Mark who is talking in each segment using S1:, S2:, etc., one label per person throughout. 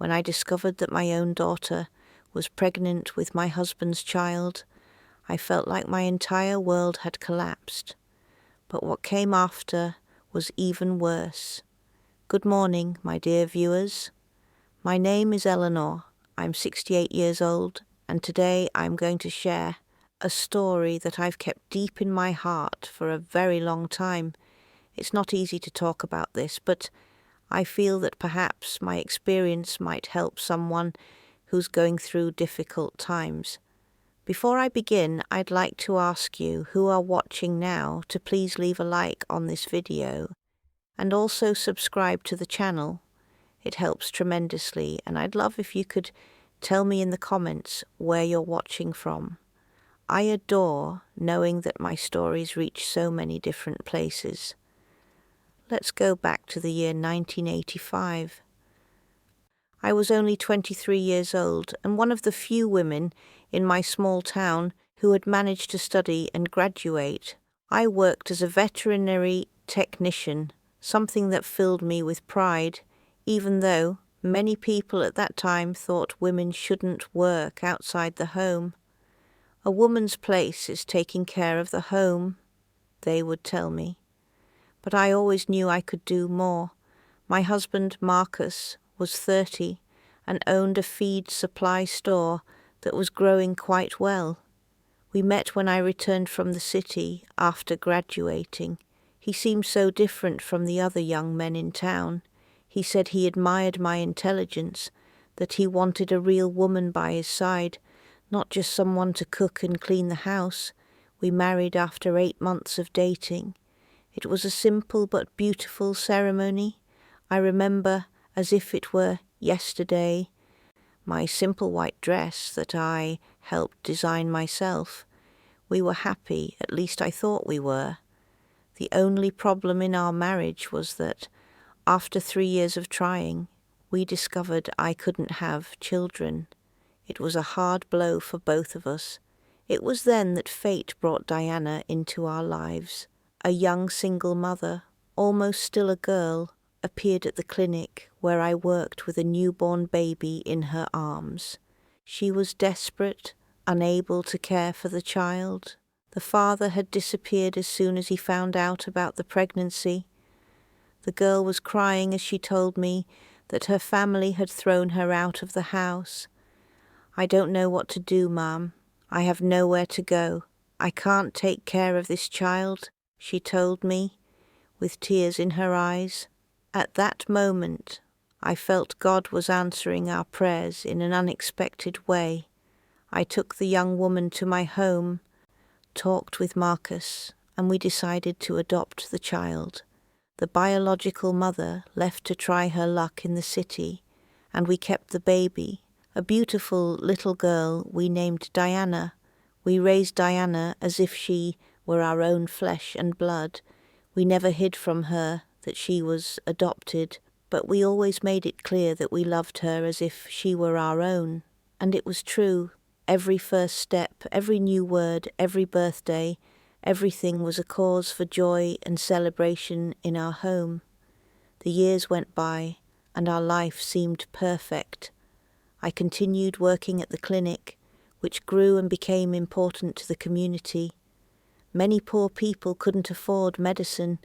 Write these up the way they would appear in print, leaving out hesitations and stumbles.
S1: When I discovered that my own daughter was pregnant with my husband's child, I felt like my entire world had collapsed. But what came after was even worse. Good morning, my dear viewers. My name is Eleanor. I'm 68 years old, and today I'm going to share a story that I've kept deep in my heart for a very long time. It's not easy to talk about this, but I feel that perhaps my experience might help someone who's going through difficult times. Before I begin, I'd like to ask you who are watching now to please leave a like on this video and also subscribe to the channel. It helps tremendously, and I'd love if you could tell me in the comments where you're watching from. I adore knowing that my stories reach so many different places. Let's go back to the year 1985. I was only 23 years old and one of the few women in my small town who had managed to study and graduate. I worked as a veterinary technician, something that filled me with pride, even though many people at that time thought women shouldn't work outside the home. A woman's place is taking care of the home, they would tell me. But I always knew I could do more. My husband, Marcus, was 30 and owned a feed supply store that was growing quite well. We met when I returned from the city after graduating. He seemed so different from the other young men in town. He said he admired my intelligence, that he wanted a real woman by his side, not just someone to cook and clean the house. We married after 8 months of dating. It was a simple but beautiful ceremony. I remember as if it were yesterday my simple white dress that I helped design myself. We were happy, at least I thought we were. The only problem in our marriage was that after 3 years of trying, we discovered I couldn't have children. It was a hard blow for both of us. It was then that fate brought Diana into our lives. A young single mother, almost still a girl, appeared at the clinic where I worked with a newborn baby in her arms. She was desperate, unable to care for the child. The father had disappeared as soon as he found out about the pregnancy. The girl was crying as she told me that her family had thrown her out of the house. "I don't know what to do, Mom. I have nowhere to go. I can't take care of this child," she told me, with tears in her eyes. At that moment, I felt God was answering our prayers in an unexpected way. I took the young woman to my home, talked with Marcus, and we decided to adopt the child. The biological mother left to try her luck in the city, and we kept the baby, a beautiful little girl we named Diana. We raised Diana as if she were our own flesh and blood. We never hid from her that she was adopted, but we always made it clear that we loved her as if she were our own. And it was true. Every first step, every new word, every birthday, everything was a cause for joy and celebration in our home. The years went by, and our life seemed perfect. I continued working at the clinic, which grew and became important to the community. Many poor people couldn't afford medicine,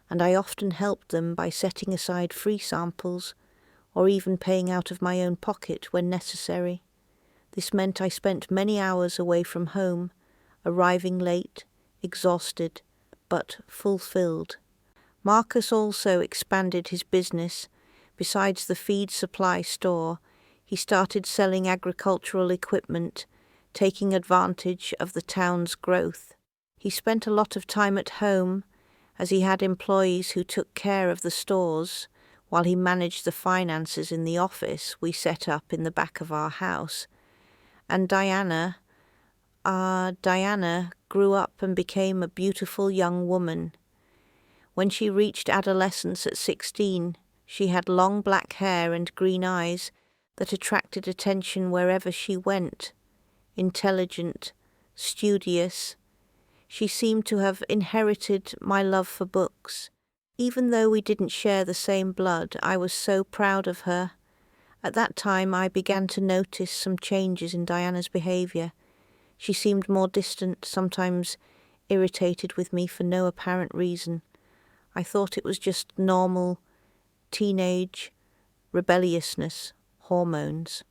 S1: and I often helped them by setting aside free samples or even paying out of my own pocket when necessary. This meant I spent many hours away from home, arriving late, exhausted, but fulfilled. Marcus also expanded his business. Besides the feed supply store, he started selling agricultural equipment, taking advantage of the town's growth. He spent a lot of time at home, as he had employees who took care of the stores while he managed the finances in the office we set up in the back of our house. And Diana grew up and became a beautiful young woman. When she reached adolescence at 16, she had long black hair and green eyes that attracted attention wherever she went. Intelligent, studious, she seemed to have inherited my love for books. Even though we didn't share the same blood, I was so proud of her. At that time, I began to notice some changes in Diana's behaviour. She seemed more distant, sometimes irritated with me for no apparent reason. I thought it was just normal teenage rebelliousness, hormones.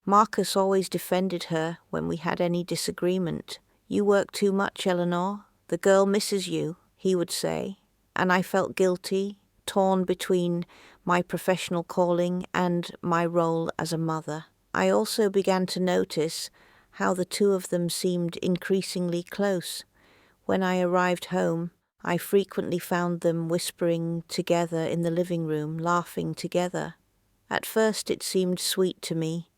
S1: Marcus always defended her when we had any disagreement. "You work too much, Eleanor. The girl misses you," he would say, and I felt guilty, torn between my professional calling and my role as a mother. I also began to notice how the two of them seemed increasingly close. When I arrived home, I frequently found them whispering together in the living room, laughing together. At first it seemed sweet to me,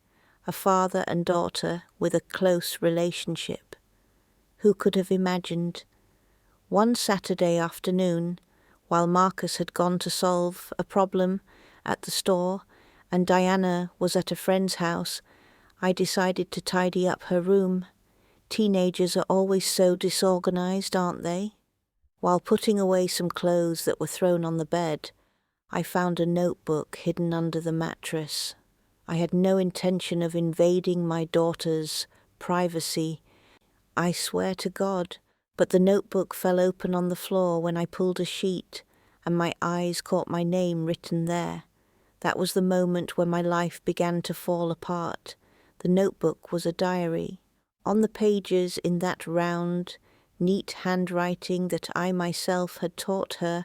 S1: a father and daughter with a close relationship. Who could have imagined? One Saturday afternoon, while Marcus had gone to solve a problem at the store and Diana was at a friend's house, I decided to tidy up her room. Teenagers are always so disorganized, aren't they? While putting away some clothes that were thrown on the bed, I found a notebook hidden under the mattress. I had no intention of invading my daughter's privacy, I swear to God, but the notebook fell open on the floor when I pulled a sheet, and my eyes caught my name written there. That was the moment when my life began to fall apart. The notebook was a diary. On the pages, in that round, neat handwriting that I myself had taught her,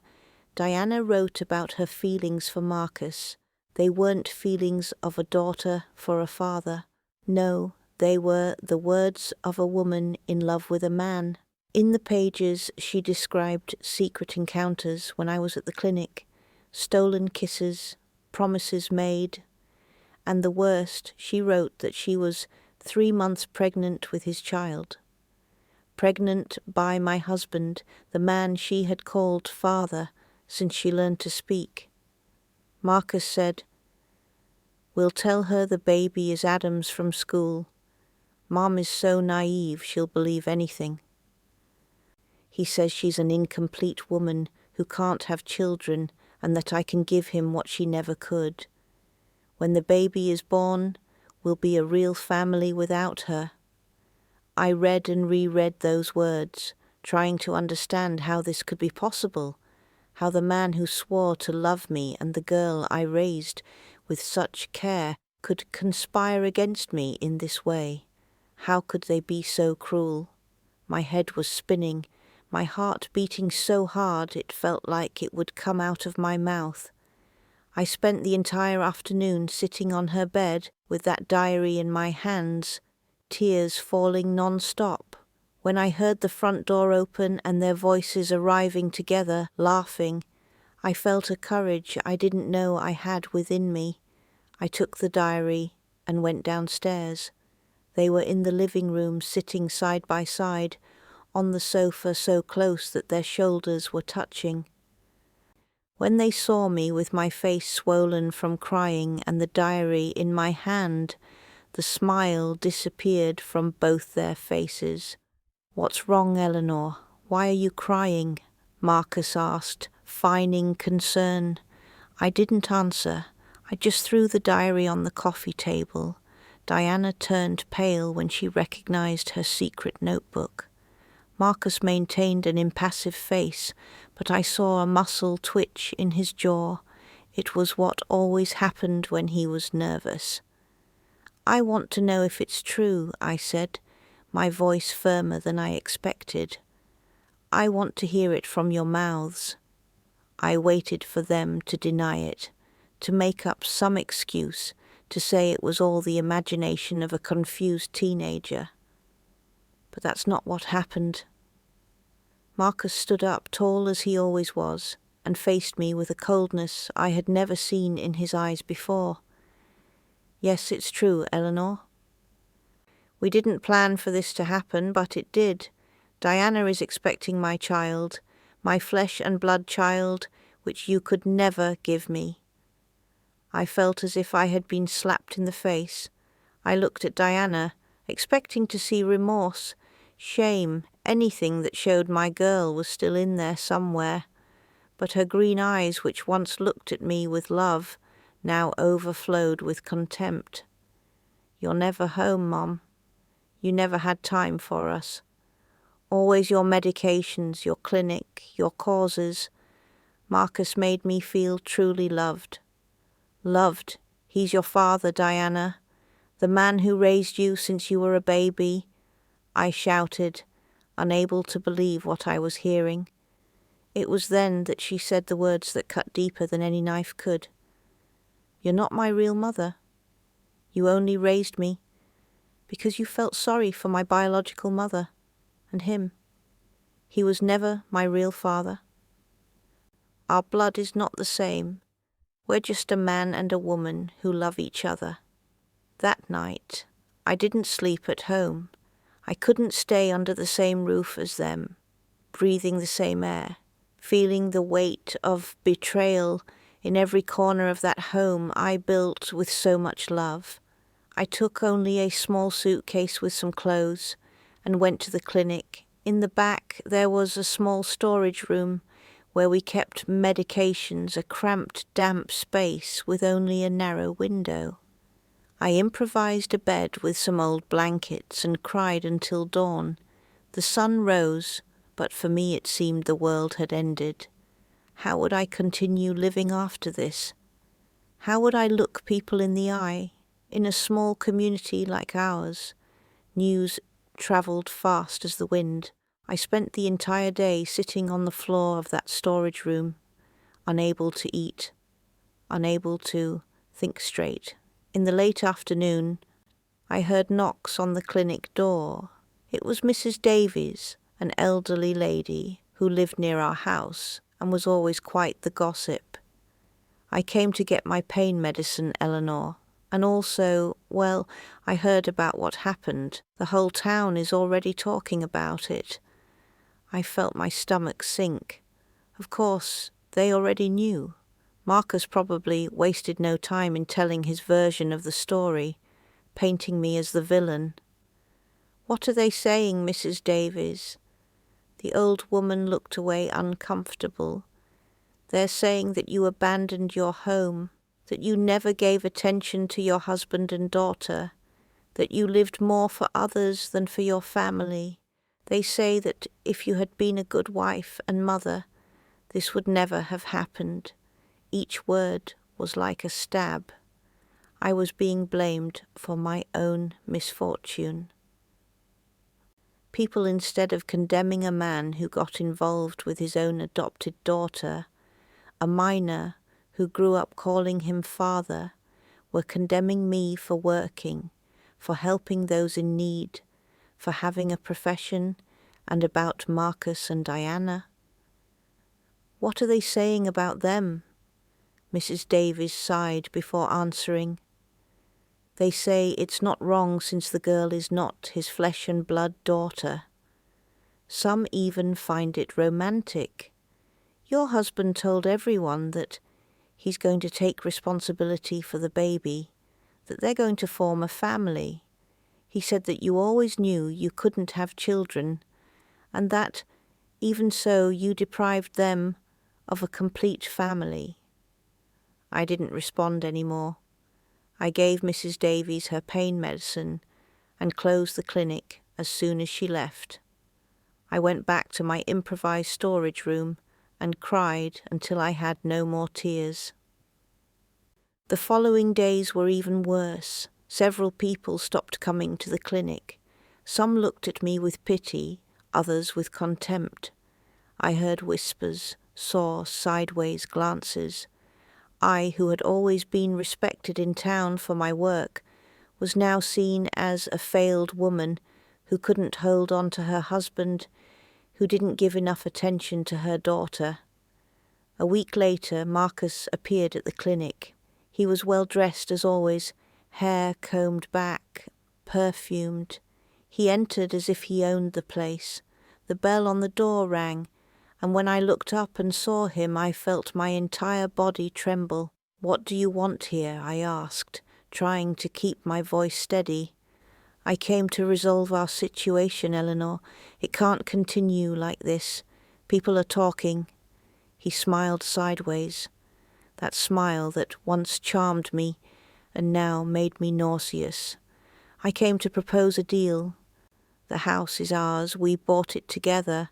S1: Diana wrote about her feelings for Marcus. They weren't feelings of a daughter for a father. No, they were the words of a woman in love with a man. In the pages, she described secret encounters when I was at the clinic, stolen kisses, promises made, and the worst, she wrote that she was 3 months pregnant with his child. Pregnant by my husband, the man she had called father since she learned to speak. Marcus said, "We'll tell her the baby is Adam's from school. Mom is so naive she'll believe anything. He says she's an incomplete woman who can't have children and that I can give him what she never could. When the baby is born, we'll be a real family without her." I read and reread those words, trying to understand how this could be possible, how the man who swore to love me and the girl I raised with such care could conspire against me in this way. How could they be so cruel? My head was spinning, my heart beating so hard it felt like it would come out of my mouth. I spent the entire afternoon sitting on her bed with that diary in my hands, tears falling non-stop. When I heard the front door open and their voices arriving together, laughing, I felt a courage I didn't know I had within me. I took the diary and went downstairs. They were in the living room, sitting side by side, on the sofa so close that their shoulders were touching. When they saw me with my face swollen from crying and the diary in my hand, the smile disappeared from both their faces. "What's wrong, Eleanor? Why are you crying?" Marcus asked, feigning concern. I didn't answer. I just threw the diary on the coffee table. Diana turned pale when she recognized her secret notebook. Marcus maintained an impassive face, but I saw a muscle twitch in his jaw. It was what always happened when he was nervous. "I want to know if it's true," I said, my voice firmer than I expected. "I want to hear it from your mouths." I waited for them to deny it, to make up some excuse, to say it was all the imagination of a confused teenager. But that's not what happened. Marcus stood up, tall as he always was, and faced me with a coldness I had never seen in his eyes before. "Yes, it's true, Eleanor. We didn't plan for this to happen, but it did. Diana is expecting my child, my flesh and blood child, which you could never give me." I felt as if I had been slapped in the face. I looked at Diana, expecting to see remorse, shame, anything that showed my girl was still in there somewhere. But her green eyes, which once looked at me with love, now overflowed with contempt. "You're never home, Mom. You never had time for us. Always your medications, your clinic, your causes. Marcus made me feel truly loved." "Loved? He's your father, Diana. The man who raised you since you were a baby," I shouted, unable to believe what I was hearing. It was then that she said the words that cut deeper than any knife could. "You're not my real mother. You only raised me because you felt sorry for my biological mother and him. He was never my real father. Our blood is not the same. We're just a man and a woman who love each other." That night, I didn't sleep at home. I couldn't stay under the same roof as them, breathing the same air, feeling the weight of betrayal in every corner of that home I built with so much love. I took only a small suitcase with some clothes and went to the clinic. In the back there was a small storage room where we kept medications, a cramped, damp space with only a narrow window. I improvised a bed with some old blankets and cried until dawn. The sun rose, but for me it seemed the world had ended. How would I continue living after this? How would I look people in the eye in a small community like ours? News travelled fast as the wind. I spent the entire day sitting on the floor of that storage room, unable to eat, unable to think straight. In the late afternoon, I heard knocks on the clinic door. It was Mrs. Davies, an elderly lady who lived near our house and was always quite the gossip. "I came to get my pain medicine, Eleanor, and also, well, I heard about what happened. The whole town is already talking about it." I felt my stomach sink. Of course, they already knew. Marcus probably wasted no time in telling his version of the story, painting me as the villain. "What are they saying, Mrs. Davies?" The old woman looked away uncomfortable. "They're saying that you abandoned your home, that you never gave attention to your husband and daughter, that you lived more for others than for your family. They say that if you had been a good wife and mother, this would never have happened." Each word was like a stab. I was being blamed for my own misfortune. People, instead of condemning a man who got involved with his own adopted daughter, a minor who grew up calling him father, were condemning me for working, for helping those in need, for having a profession, and about Marcus and Diana. What are they saying about them? Mrs. Davies sighed before answering. "They say it's not wrong since the girl is not his flesh and blood daughter. Some even find it romantic. Your husband told everyone that he's going to take responsibility for the baby, that they're going to form a family. He said that you always knew you couldn't have children, and that, even so, you deprived them of a complete family." I didn't respond anymore. I gave Mrs. Davies her pain medicine and closed the clinic as soon as she left. I went back to my improvised storage room and cried until I had no more tears. The following days were even worse. Several people stopped coming to the clinic. Some looked at me with pity, others with contempt. I heard whispers, saw sideways glances. I, who had always been respected in town for my work, was now seen as a failed woman who couldn't hold on to her husband, who didn't give enough attention to her daughter. A week later, Marcus appeared at the clinic. He was well dressed as always, hair combed back, perfumed. He entered as if he owned the place. The bell on the door rang, and when I looked up and saw him, I felt my entire body tremble. "What do you want here?" I asked, trying to keep my voice steady. "I came to resolve our situation, Eleanor. It can't continue like this. People are talking." He smiled sideways. that smile that once charmed me and now made me nauseous. I came to propose a deal. The house is ours, we bought it together,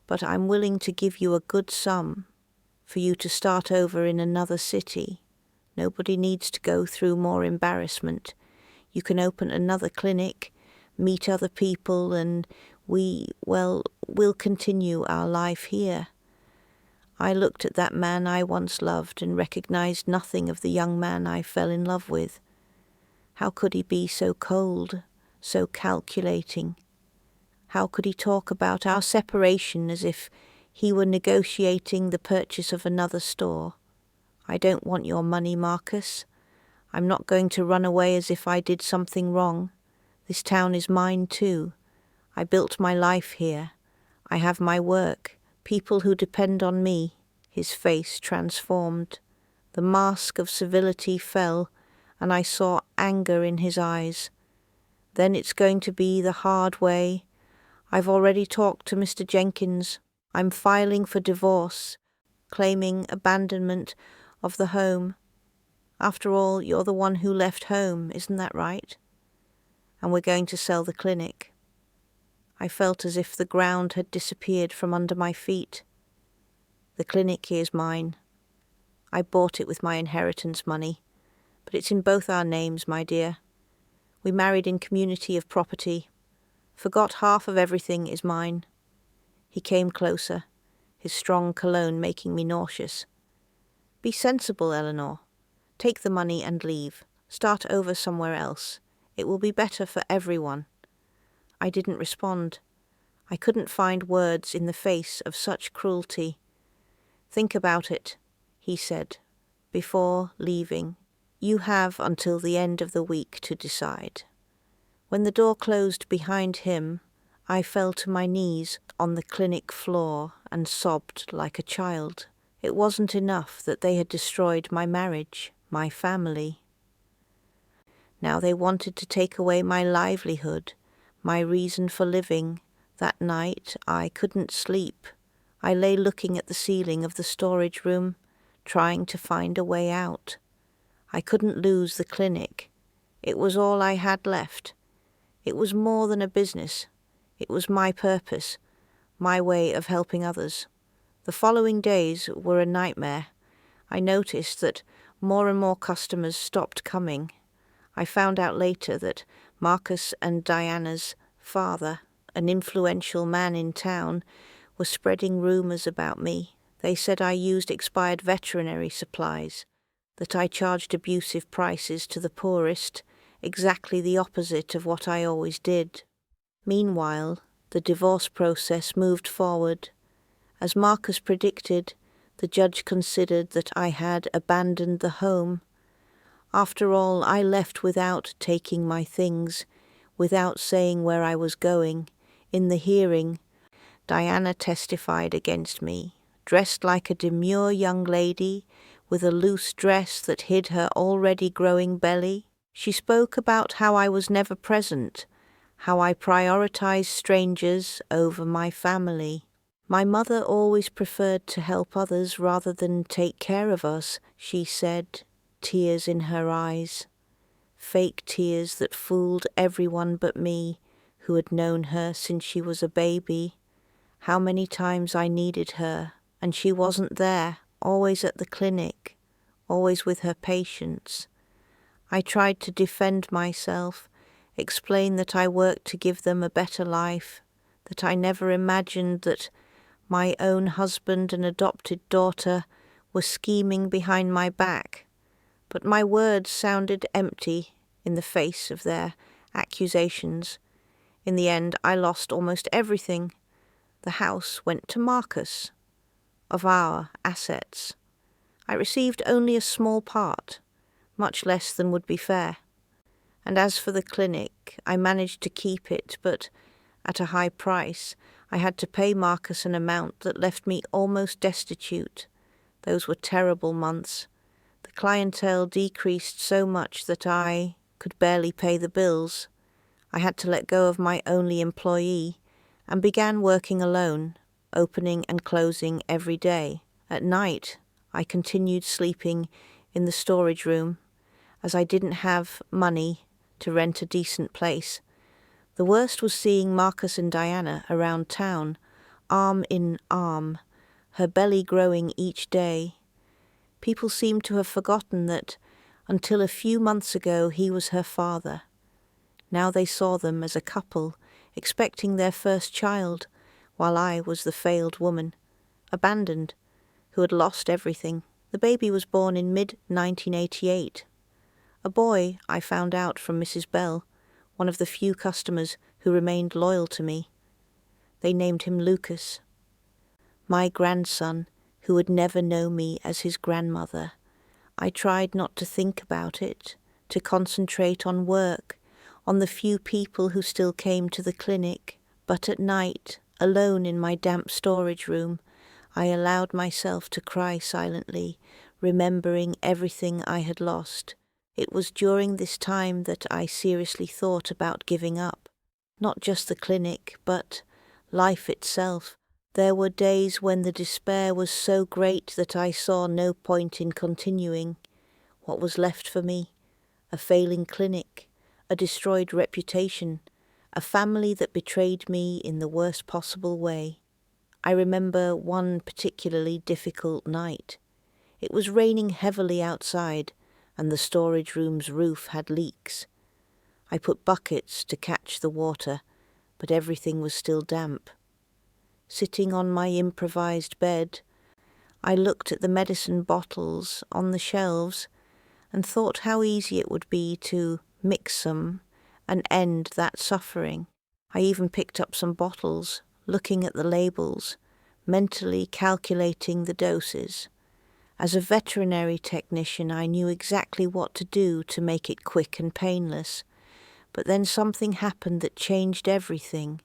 S1: but I'm willing to give you a good sum for you to start over in another city. Nobody needs to go through more embarrassment. You can open another clinic, meet other people, and we'll continue our life here. I looked at that man I once loved and recognized nothing of the young man I fell in love with. How could he be so cold, so calculating? How could he talk about our separation as if he were negotiating the purchase of another store? I don't want your money, Marcus. I'm not going to run away as if I did something wrong. This town is mine too. I built my life here. I have my work, people who depend on me. His face transformed. The mask of civility fell, and I saw anger in his eyes. Then it's going to be the hard way. I've already talked to Mr. Jenkins. I'm filing for divorce, claiming abandonment of the home. After all, you're the one who left home, isn't that right? And we're going to sell the clinic. I felt as if the ground had disappeared from under my feet. The clinic is mine. I bought it with my inheritance money, but it's in both our names, my dear. We married in community of property. Forgot half of everything is mine. He came closer, his strong cologne making me nauseous. Be sensible, Eleanor. Take the money and leave. Start over somewhere else. It will be better for everyone. I didn't respond. I couldn't find words in the face of such cruelty. Think about it, he said, before leaving. You have until the end of the week to decide. When the door closed behind him, I fell to my knees on the clinic floor and sobbed like a child. It wasn't enough that they had destroyed my marriage, my family. Now they wanted to take away my livelihood, my reason for living. That night I couldn't sleep. I lay looking at the ceiling of the storage room, trying to find a way out. I couldn't lose the clinic. It was all I had left. It was more than a business. It was my purpose, my way of helping others. The following days were a nightmare. I noticed that more and more customers stopped coming. I found out later that Marcus and Diana's father, an influential man in town, was spreading rumors about me. They said I used expired veterinary supplies, that I charged abusive prices to the poorest, exactly the opposite of what I always did. Meanwhile, the divorce process moved forward. As Marcus predicted, the judge considered that I had abandoned the home. After all, I left without taking my things, without saying where I was going. In the hearing, Diana testified against me, dressed like a demure young lady, with a loose dress that hid her already growing belly. She spoke about how I was never present, how I prioritized strangers over my family. My mother always preferred to help others rather than take care of us, she said, tears in her eyes. Fake tears that fooled everyone but me, who had known her since she was a baby. How many times I needed her, and she wasn't there, always at the clinic, always with her patients. I tried to defend myself, explain that I worked to give them a better life, that I never imagined that my own husband and adopted daughter were scheming behind my back. But my words sounded empty in the face of their accusations. In the end, I lost almost everything. The house went to Marcus. Of our assets, I received only a small part, much less than would be fair. And as for the clinic, I managed to keep it, but at a high price. I had to pay Marcus an amount that left me almost destitute. Those were terrible months. The clientele decreased so much that I could barely pay the bills. I had to let go of my only employee and began working alone, opening and closing every day. At night, I continued sleeping in the storage room, as I didn't have money to rent a decent place. The worst was seeing Marcus and Diana around town, arm in arm, her belly growing each day. People seemed to have forgotten that, until a few months ago, he was her father. Now they saw them as a couple, expecting their first child, while I was the failed woman, abandoned, who had lost everything. The baby was born in mid-1988. A boy, I found out from Mrs. Bell, one of the few customers who remained loyal to me. They named him Lucas. My grandson, who would never know me as his grandmother. I tried not to think about it, to concentrate on work, on the few people who still came to the clinic, but at night, alone in my damp storage room, I allowed myself to cry silently, remembering everything I had lost. It was during this time that I seriously thought about giving up, not just the clinic, but life itself. There were days when the despair was so great that I saw no point in continuing. What was left for me? A failing clinic, a destroyed reputation, a family that betrayed me in the worst possible way. I remember one particularly difficult night. It was raining heavily outside, and the storage room's roof had leaks. I put buckets to catch the water, but everything was still damp. Sitting on my improvised bed, I looked at the medicine bottles on the shelves and thought how easy it would be to mix some and end that suffering. I even picked up some bottles, looking at the labels, mentally calculating the doses. As a veterinary technician, I knew exactly what to do to make it quick and painless. But then something happened that changed everything.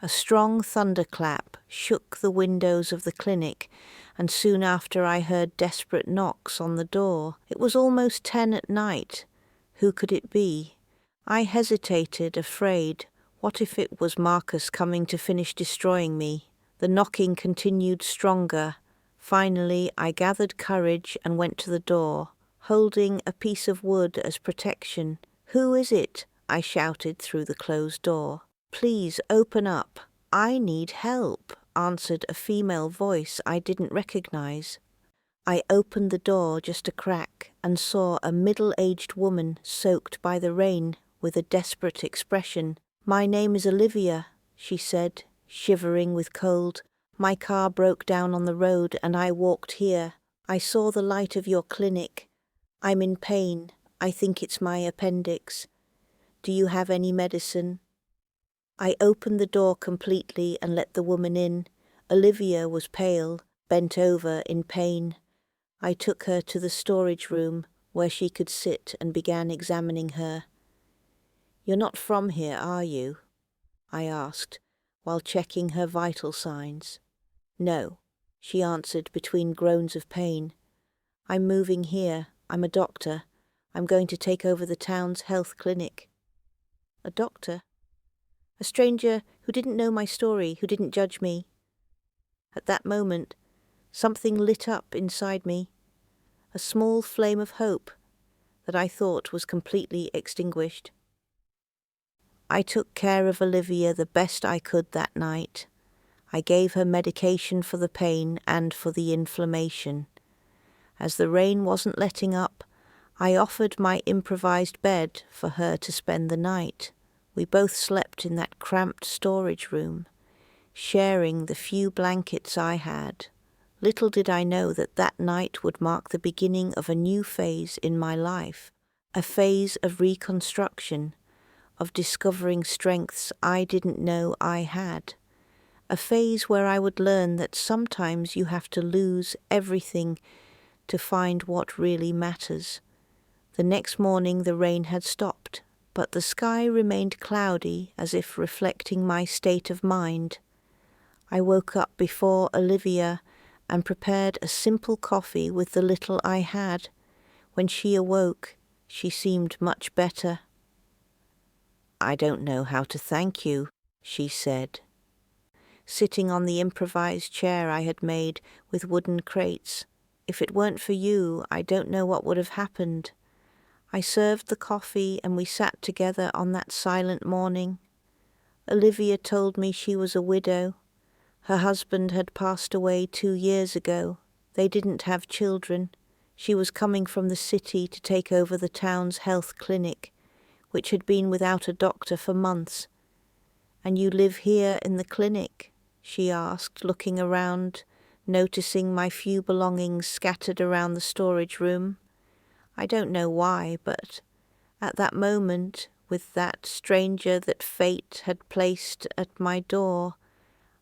S1: A strong thunderclap shook the windows of the clinic, and soon after I heard desperate knocks on the door. It was almost 10 at night. Who could it be? I hesitated, afraid. What if it was Marcus coming to finish destroying me? The knocking continued stronger. Finally, I gathered courage and went to the door, holding a piece of wood as protection. "Who is it?" I shouted through the closed door. "Please open up. I need help," answered a female voice I didn't recognize. I opened the door just a crack and saw a middle-aged woman soaked by the rain with a desperate expression. "My name is Olivia," she said, shivering with cold. "My car broke down on the road and I walked here. I saw the light of your clinic. I'm in pain. I think it's my appendix. Do you have any medicine?" I opened the door completely and let the woman in. Olivia was pale, bent over in pain. I took her to the storage room where she could sit and began examining her. "You're not from here, are you?" I asked, while checking her vital signs. "No," she answered between groans of pain. "I'm moving here. I'm a doctor. I'm going to take over the town's health clinic." A doctor? A stranger who didn't know my story, who didn't judge me. At that moment, something lit up inside me, a small flame of hope that I thought was completely extinguished. I took care of Olivia the best I could that night. I gave her medication for the pain and for the inflammation. As the rain wasn't letting up, I offered my improvised bed for her to spend the night. We both slept in that cramped storage room, sharing the few blankets I had. Little did I know that that night would mark the beginning of a new phase in my life, a phase of reconstruction, of discovering strengths I didn't know I had, a phase where I would learn that sometimes you have to lose everything to find what really matters. The next morning the rain had stopped, but the sky remained cloudy as if reflecting my state of mind. I woke up before Olivia and prepared a simple coffee with the little I had. When she awoke, she seemed much better. "I don't know how to thank you," she said, sitting on the improvised chair I had made with wooden crates. If it weren't for you, I don't know what would have happened. I served the coffee and we sat together on that silent morning. Olivia told me she was a widow. Her husband had passed away 2 years ago. They didn't have children. She was coming from the city to take over the town's health clinic, which had been without a doctor for months. "And you live here in the clinic?" she asked, looking around, noticing my few belongings scattered around the storage room. I don't know why, but at that moment, with that stranger that fate had placed at my door,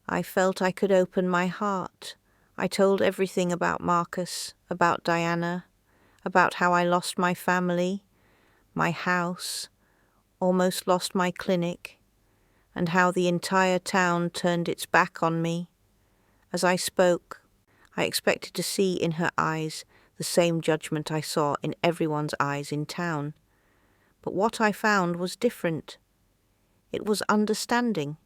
S1: I felt I could open my heart. I told everything about Marcus, about Diana, about how I lost my family, my house, almost lost my clinic, and how the entire town turned its back on me. As I spoke, I expected to see in her eyes the same judgment I saw in everyone's eyes in town. But what I found was different. It was understanding.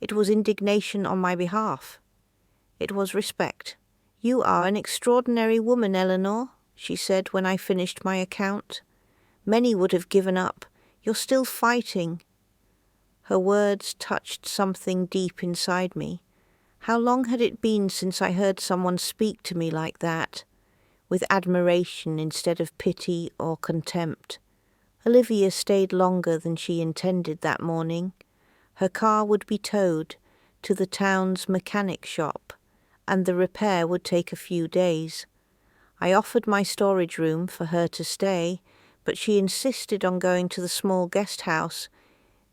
S1: It was indignation on my behalf. It was respect. "You are an extraordinary woman, Eleanor," she said when I finished my account. "Many would have given up. You're still fighting." Her words touched something deep inside me. How long had it been since I heard someone speak to me like that, with admiration instead of pity or contempt? Olivia stayed longer than she intended that morning. Her car would be towed to the town's mechanic shop, and the repair would take a few days. I offered my storage room for her to stay, but she insisted on going to the small guest house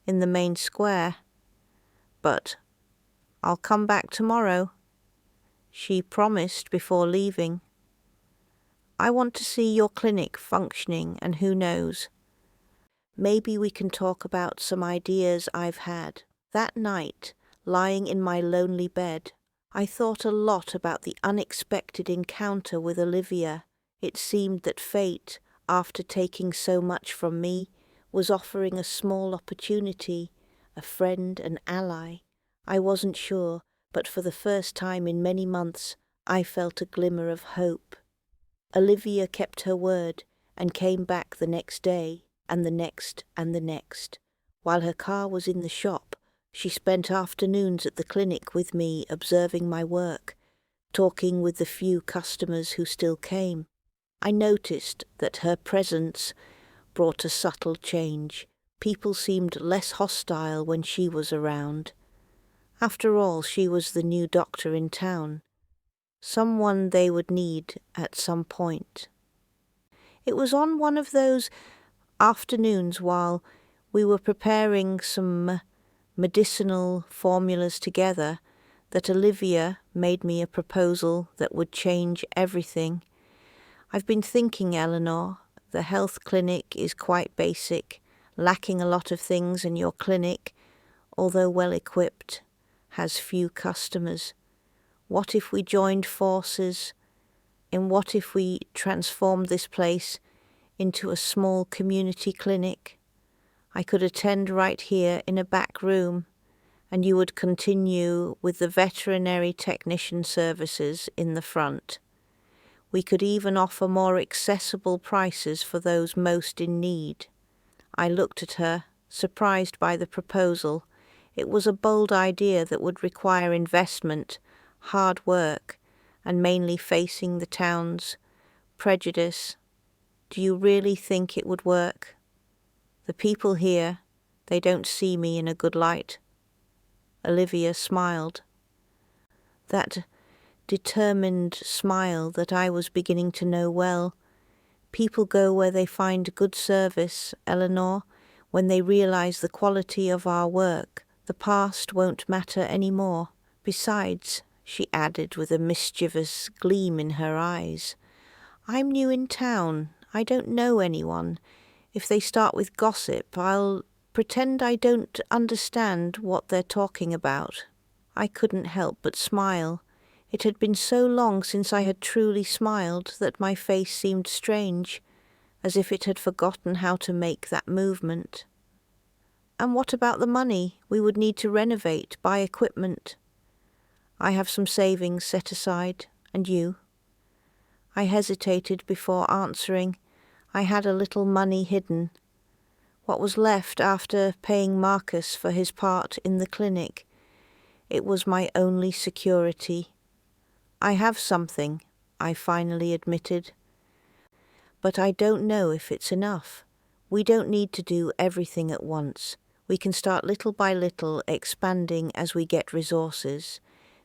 S1: in the main square. "But I'll come back tomorrow," she promised before leaving. "I want to see your clinic functioning, and who knows, maybe we can talk about some ideas I've had." That night, lying in my lonely bed, I thought a lot about the unexpected encounter with Olivia. It seemed that fate, after taking so much from me, was offering a small opportunity, a friend, an ally. I wasn't sure, but for the first time in many months, I felt a glimmer of hope. Olivia kept her word and came back the next day, and the next, and the next. While her car was in the shop, she spent afternoons at the clinic with me, observing my work, talking with the few customers who still came. I noticed that her presence brought a subtle change. People seemed less hostile when she was around. After all, she was the new doctor in town, someone they would need at some point. It was on one of those afternoons while we were preparing some medicinal formulas together that Olivia made me a proposal that would change everything. "I've been thinking, Eleanor, the health clinic is quite basic, lacking a lot of things, and your clinic, although well equipped, has few customers. What if we joined forces? And what if we transformed this place into a small community clinic? I could attend right here in a back room, and you would continue with the veterinary technician services in the front. We could even offer more accessible prices for those most in need." I looked at her, surprised by the proposal. It was a bold idea that would require investment, hard work, and mainly facing the town's prejudice. "Do you really think it would work? The people here, they don't see me in a good light." Olivia smiled. That determined smile that I was beginning to know well. People go where they find good service, Eleanor, when they realize the quality of our work. The past won't matter anymore. Besides, she added with a mischievous gleam in her eyes, "I'm new in town. I don't know anyone. If they start with gossip, I'll pretend I don't understand what they're talking about." I couldn't help but smile. It had been so long since I had truly smiled that my face seemed strange, as if it had forgotten how to make that movement. "And what about the money? We would need to renovate, buy equipment." "I have some savings set aside. And you?" I hesitated before answering. I had a little money hidden. What was left after paying Marcus for his part in the clinic. It was my only security. I have something, I finally admitted. But I don't know if it's enough. We don't need to do everything at once. We can start little by little, expanding as we get resources.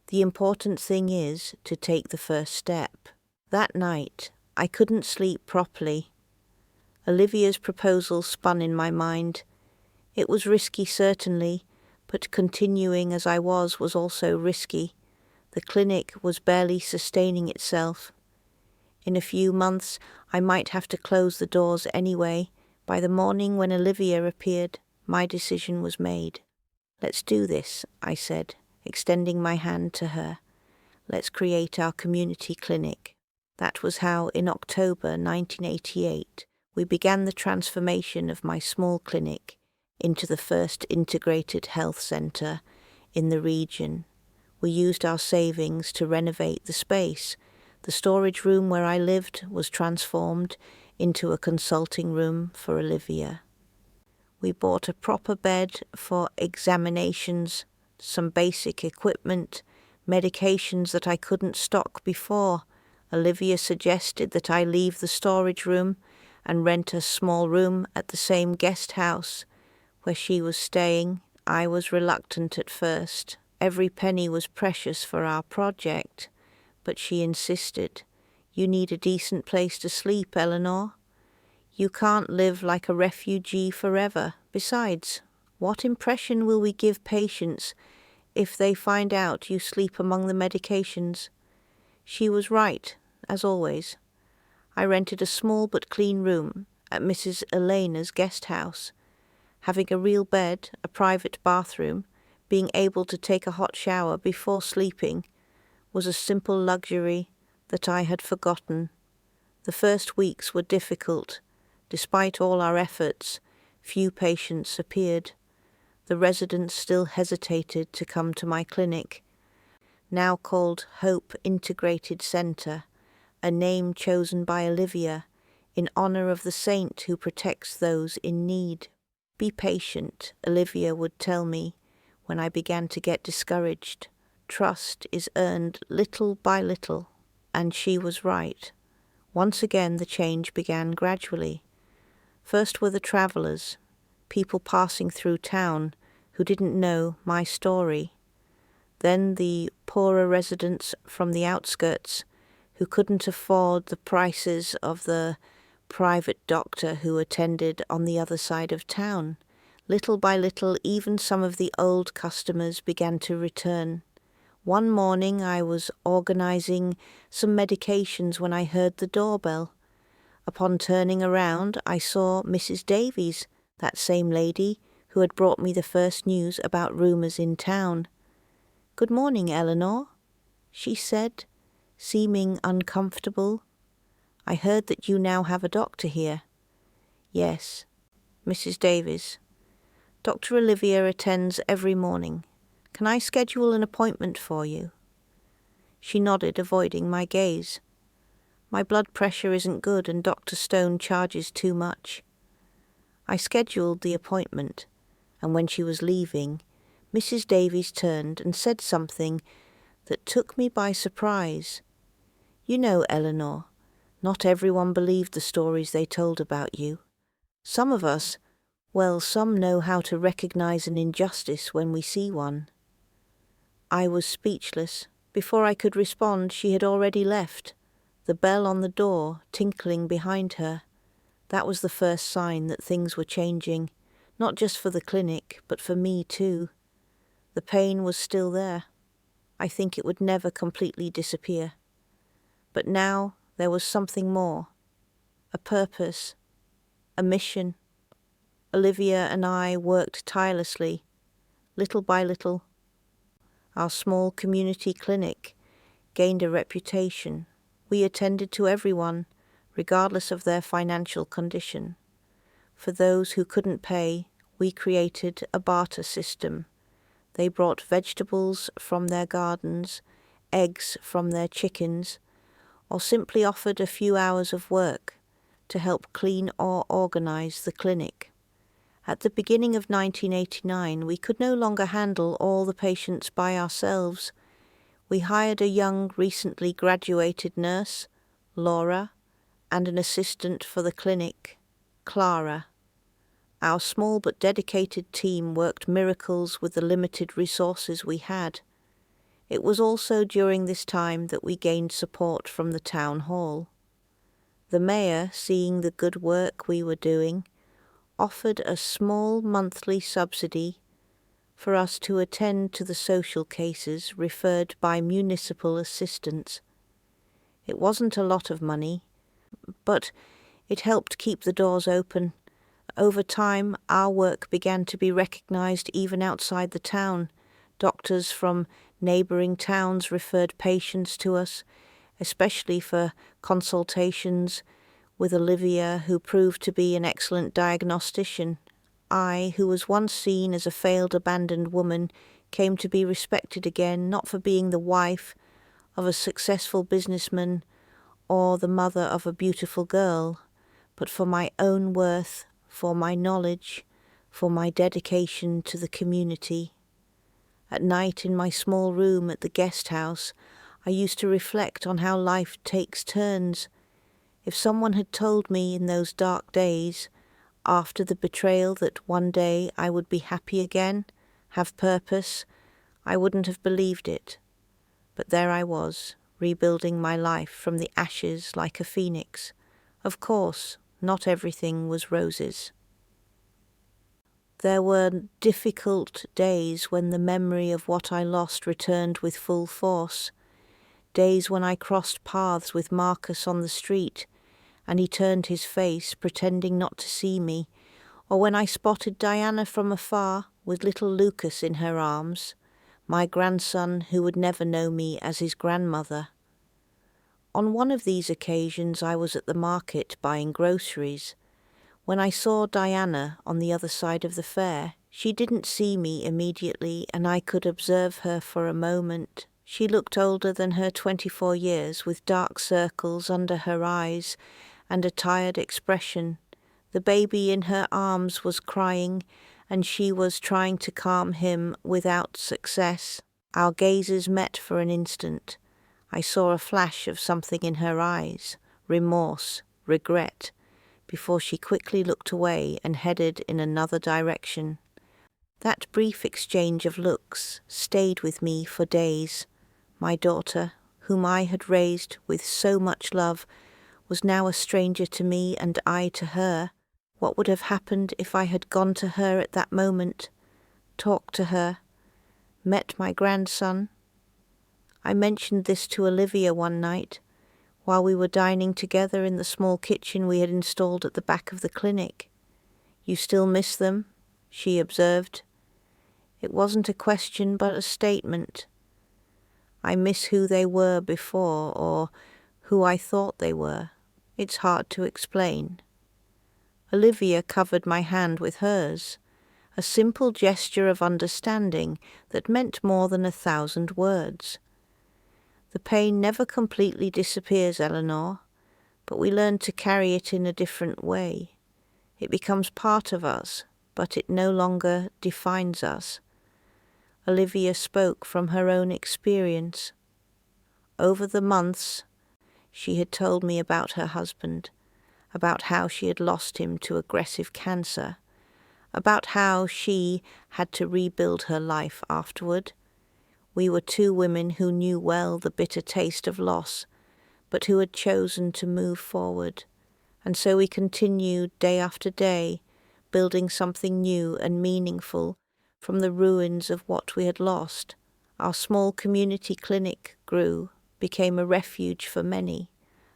S1: The important thing is to take the first step. That night, I couldn't sleep properly. Olivia's proposal spun in my mind. It was risky, certainly, but continuing as I was also risky. The clinic was barely sustaining itself. In a few months, I might have to close the doors anyway. By the morning when Olivia appeared, my decision was made. "Let's do this," I said, extending my hand to her. "Let's create our community clinic." That was how, in October 1988, we began the transformation of my small clinic into the first integrated health centre in the region. We used our savings to renovate the space. The storage room where I lived was transformed into a consulting room for Olivia. We bought a proper bed for examinations, some basic equipment, medications that I couldn't stock before. Olivia suggested that I leave the storage room and rent a small room at the same guest house where she was staying. I was reluctant at first. Every penny was precious for our project, but she insisted. "You need a decent place to sleep, Eleanor. You can't live like a refugee forever. Besides, what impression will we give patients if they find out you sleep among the medications?" She was right, as always. I rented a small but clean room at Mrs. Elena's guest house. Having a real bed, a private bathroom, being able to take a hot shower before sleeping was a simple luxury that I had forgotten. The first weeks were difficult. Despite all our efforts, few patients appeared. The residents still hesitated to come to my clinic, now called Hope Integrated Centre, a name chosen by Olivia in honor of the saint who protects those in need. "Be patient," Olivia would tell me when I began to get discouraged. "Trust is earned little by little," and she was right. Once again the change began gradually. First were the travellers, people passing through town who didn't know my story. Then the poorer residents from the outskirts who couldn't afford the prices of the private doctor who attended on the other side of town. Little by little, even some of the old customers began to return. One morning I was organizing some medications when I heard the doorbell. Upon turning around, I saw Mrs. Davies, that same lady who had brought me the first news about rumours in town. "Good morning, Eleanor," she said, seeming uncomfortable. "I heard that you now have a doctor here." "Yes, Mrs. Davies. Dr. Olivia attends every morning. Can I schedule an appointment for you?" She nodded, avoiding my gaze. "My blood pressure isn't good and Dr. Stone charges too much." I scheduled the appointment, and when she was leaving, Mrs. Davies turned and said something that took me by surprise. "You know, Eleanor, not everyone believed the stories they told about you. Some of us, well, some know how to recognize an injustice when we see one." I was speechless. Before I could respond, she had already left, the bell on the door tinkling behind her. That was the first sign that things were changing, not just for the clinic, but for me too. The pain was still there. I think it would never completely disappear. But now there was something more, a purpose, a mission. Olivia and I worked tirelessly, little by little. Our small community clinic gained a reputation. We attended to everyone, regardless of their financial condition. For those who couldn't pay, we created a barter system. They brought vegetables from their gardens, eggs from their chickens, or simply offered a few hours of work to help clean or organize the clinic. At the beginning of 1989, we could no longer handle all the patients by ourselves. We hired a young, recently graduated nurse, Laura, and an assistant for the clinic, Clara. Our small but dedicated team worked miracles with the limited resources we had. It was also during this time that we gained support from the town hall. The mayor, seeing the good work we were doing, offered a small monthly subsidy for us to attend to the social cases referred by municipal assistants. It wasn't a lot of money, but it helped keep the doors open. Over time, our work began to be recognized even outside the town. Doctors from neighboring towns referred patients to us, especially for consultations with Olivia, who proved to be an excellent diagnostician. I, who was once seen as a failed, abandoned woman, came to be respected again, not for being the wife of a successful businessman or the mother of a beautiful girl, but for my own worth, for my knowledge, for my dedication to the community. At night in my small room at the guest house, I used to reflect on how life takes turns. If someone had told me in those dark days, after the betrayal, that one day I would be happy again, have purpose, I wouldn't have believed it. But there I was, rebuilding my life from the ashes like a phoenix. Of course, not everything was roses. There were difficult days when the memory of what I lost returned with full force. Days when I crossed paths with Marcus on the street, and he turned his face, pretending not to see me, or when I spotted Diana from afar with little Lucas in her arms, my grandson who would never know me as his grandmother. On one of these occasions I was at the market buying groceries. When I saw Diana on the other side of the fair, she didn't see me immediately, and I could observe her for a moment. She looked older than her 24 years, with dark circles under her eyes and a tired expression. The baby in her arms was crying, and she was trying to calm him without success. Our gazes met for an instant. I saw a flash of something in her eyes, remorse, regret, before she quickly looked away and headed in another direction. That brief exchange of looks stayed with me for days. My daughter, whom I had raised with so much love, was now a stranger to me and I to her. What would have happened if I had gone to her at that moment, talked to her, met my grandson? I mentioned this to Olivia one night, while we were dining together in the small kitchen we had installed at the back of the clinic. "You still miss them?" she observed. It wasn't a question but a statement. I miss who they were before, or who I thought they were. It's hard to explain. Olivia covered my hand with hers, a simple gesture of understanding that meant more than 1,000 words. The pain never completely disappears, Eleanor, but we learn to carry it in a different way. It becomes part of us, but it no longer defines us. Olivia spoke from her own experience. Over the months, she had told me about her husband, about how she had lost him to aggressive cancer, about how she had to rebuild her life afterward. We were two women who knew well the bitter taste of loss, but who had chosen to move forward. And so we continued day after day, building something new and meaningful from the ruins of what we had lost. Our small community clinic grew, became a refuge for many,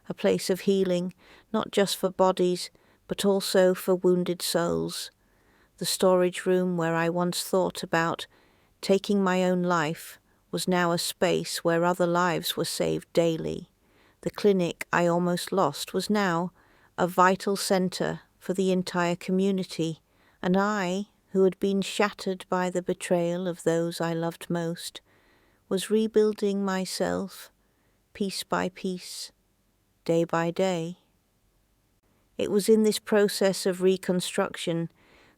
S1: a place of healing, not just for bodies, but also for wounded souls. The storage room where I once thought about taking my own life was now a space where other lives were saved daily. The clinic I almost lost was now a vital center for the entire community, and I, who had been shattered by the betrayal of those I loved most, was rebuilding myself piece by piece. day by day. It was in this process of reconstruction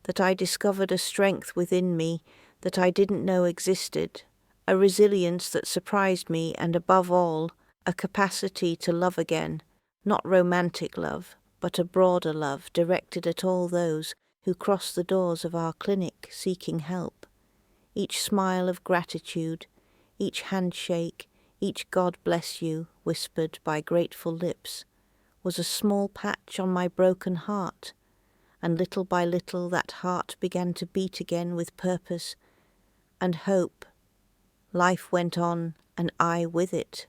S1: that I discovered a strength within me that I didn't know existed, a resilience that surprised me, and above all, a capacity to love again, not romantic love, but a broader love directed at all those who cross the doors of our clinic seeking help. Each smile of gratitude, each handshake, each God bless you whispered by grateful lips was a small patch on my broken heart, and little by little that heart began to beat again with purpose and hope. Life went on, and I with it.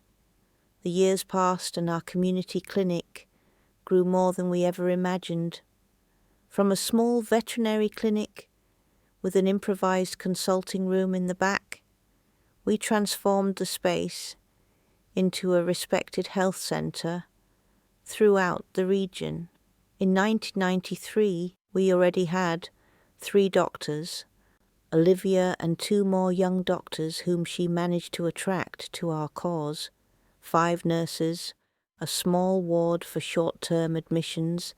S1: The years passed, and our community clinic grew more than we ever imagined. From a small veterinary clinic with an improvised consulting room in the back, we transformed the space into a respected health centre throughout the region. In 1993, we already had 3 doctors, Olivia and 2 more young doctors whom she managed to attract to our cause, 5 nurses, a small ward for short-term admissions,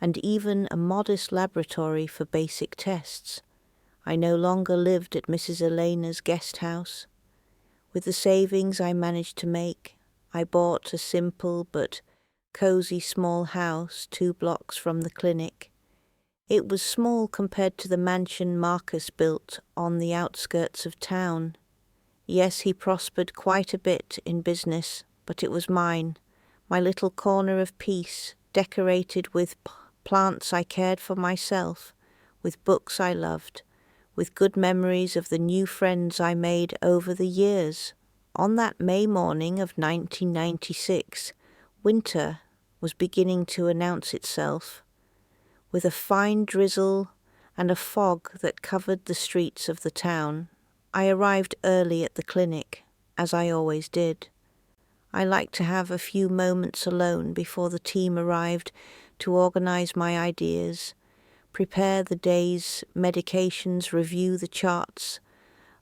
S1: and even a modest laboratory for basic tests. I no longer lived at Mrs. Elena's guest house. With the savings I managed to make, I bought a simple but cozy small house 2 blocks from the clinic. It was small compared to the mansion Marcus built on the outskirts of town. Yes, he prospered quite a bit in business, but it was mine, my little corner of peace, decorated with plants I cared for myself, with books I loved, with good memories of the new friends I made over the years. On that May morning of 1996, winter was beginning to announce itself, with a fine drizzle and a fog that covered the streets of the town. I arrived early at the clinic, as I always did. I liked to have a few moments alone before the team arrived to organize my ideas, prepare the day's medications, review the charts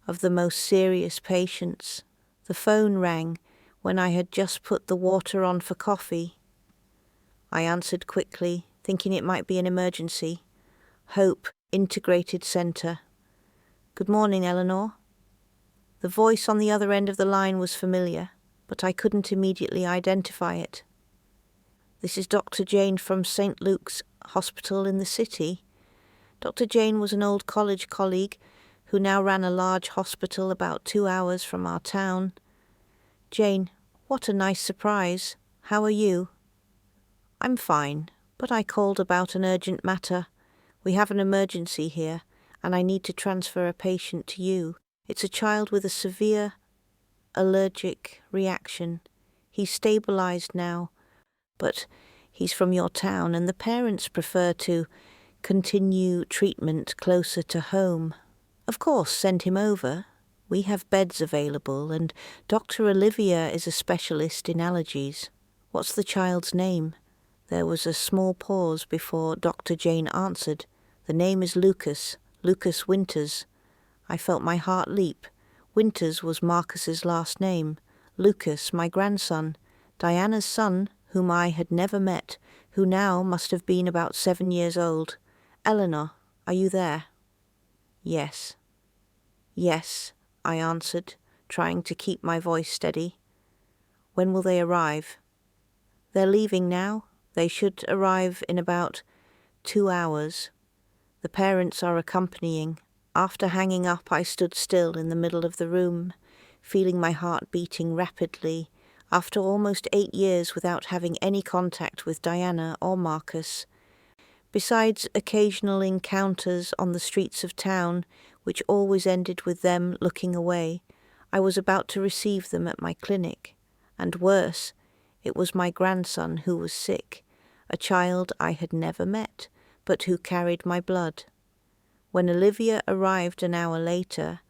S1: of the most serious patients. The phone rang when I had just put the water on for coffee. I answered quickly, thinking it might be an emergency. Hope Integrated Center. Good morning, Eleanor. The voice on the other end of the line was familiar, but I couldn't immediately identify it. This is Dr. Jane from St. Luke's Hospital in the city. Dr. Jane was an old college colleague who now ran a large hospital about 2 hours from our town. Jane, what a nice surprise. How are you? I'm fine, but I called about an urgent matter. We have an emergency here, and I need to transfer a patient to you. It's a child with a severe allergic reaction. He's stabilized now, but he's from your town, and the parents prefer to continue treatment closer to home. Of course, send him over. We have beds available, and Dr. Olivia is a specialist in allergies. What's the child's name? There was a small pause before Dr. Jane answered. The name is Lucas Winters. I felt my heart leap. Winters was Marcus's last name. Lucas, my grandson, Diana's son, whom I had never met, who now must have been about 7 years old. Eleanor, are you there? Yes. Yes, I answered, trying to keep my voice steady. When will they arrive? They're leaving now. They should arrive in about 2 hours. The parents are accompanying. After hanging up, I stood still in the middle of the room, feeling my heart beating rapidly. After almost 8 years without having any contact with Diana or Marcus, besides occasional encounters on the streets of town, which always ended with them looking away, I was about to receive them at my clinic. And worse, it was my grandson who was sick, a child I had never met, but who carried my blood. When Olivia arrived an hour later,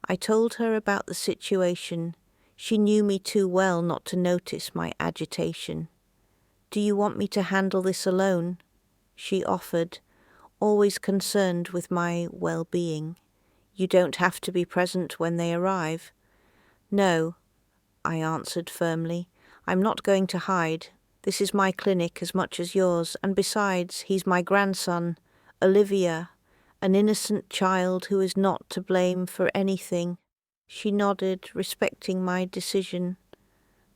S1: I told her about the situation. She knew me too well not to notice my agitation. Do you want me to handle this alone? She offered, always concerned with my well-being. You don't have to be present when they arrive. No, I answered firmly. I'm not going to hide. This is my clinic as much as yours, and besides, he's my grandson, Olivia, an innocent child who is not to blame for anything." She nodded, respecting my decision,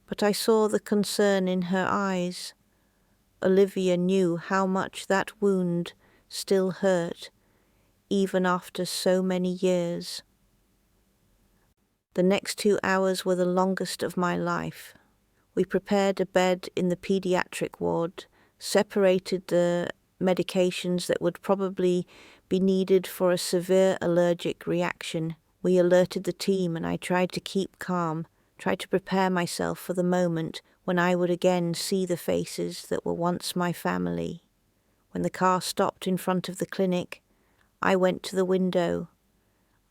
S1: but I saw the concern in her eyes. Olivia knew how much that wound still hurt, even after so many years. The next 2 hours were the longest of my life. We prepared a bed in the pediatric ward, separated the medications that would probably be needed for a severe allergic reaction. We alerted the team, and I tried to keep calm, tried to prepare myself for the moment when I would again see the faces that were once my family. When the car stopped in front of the clinic, I went to the window.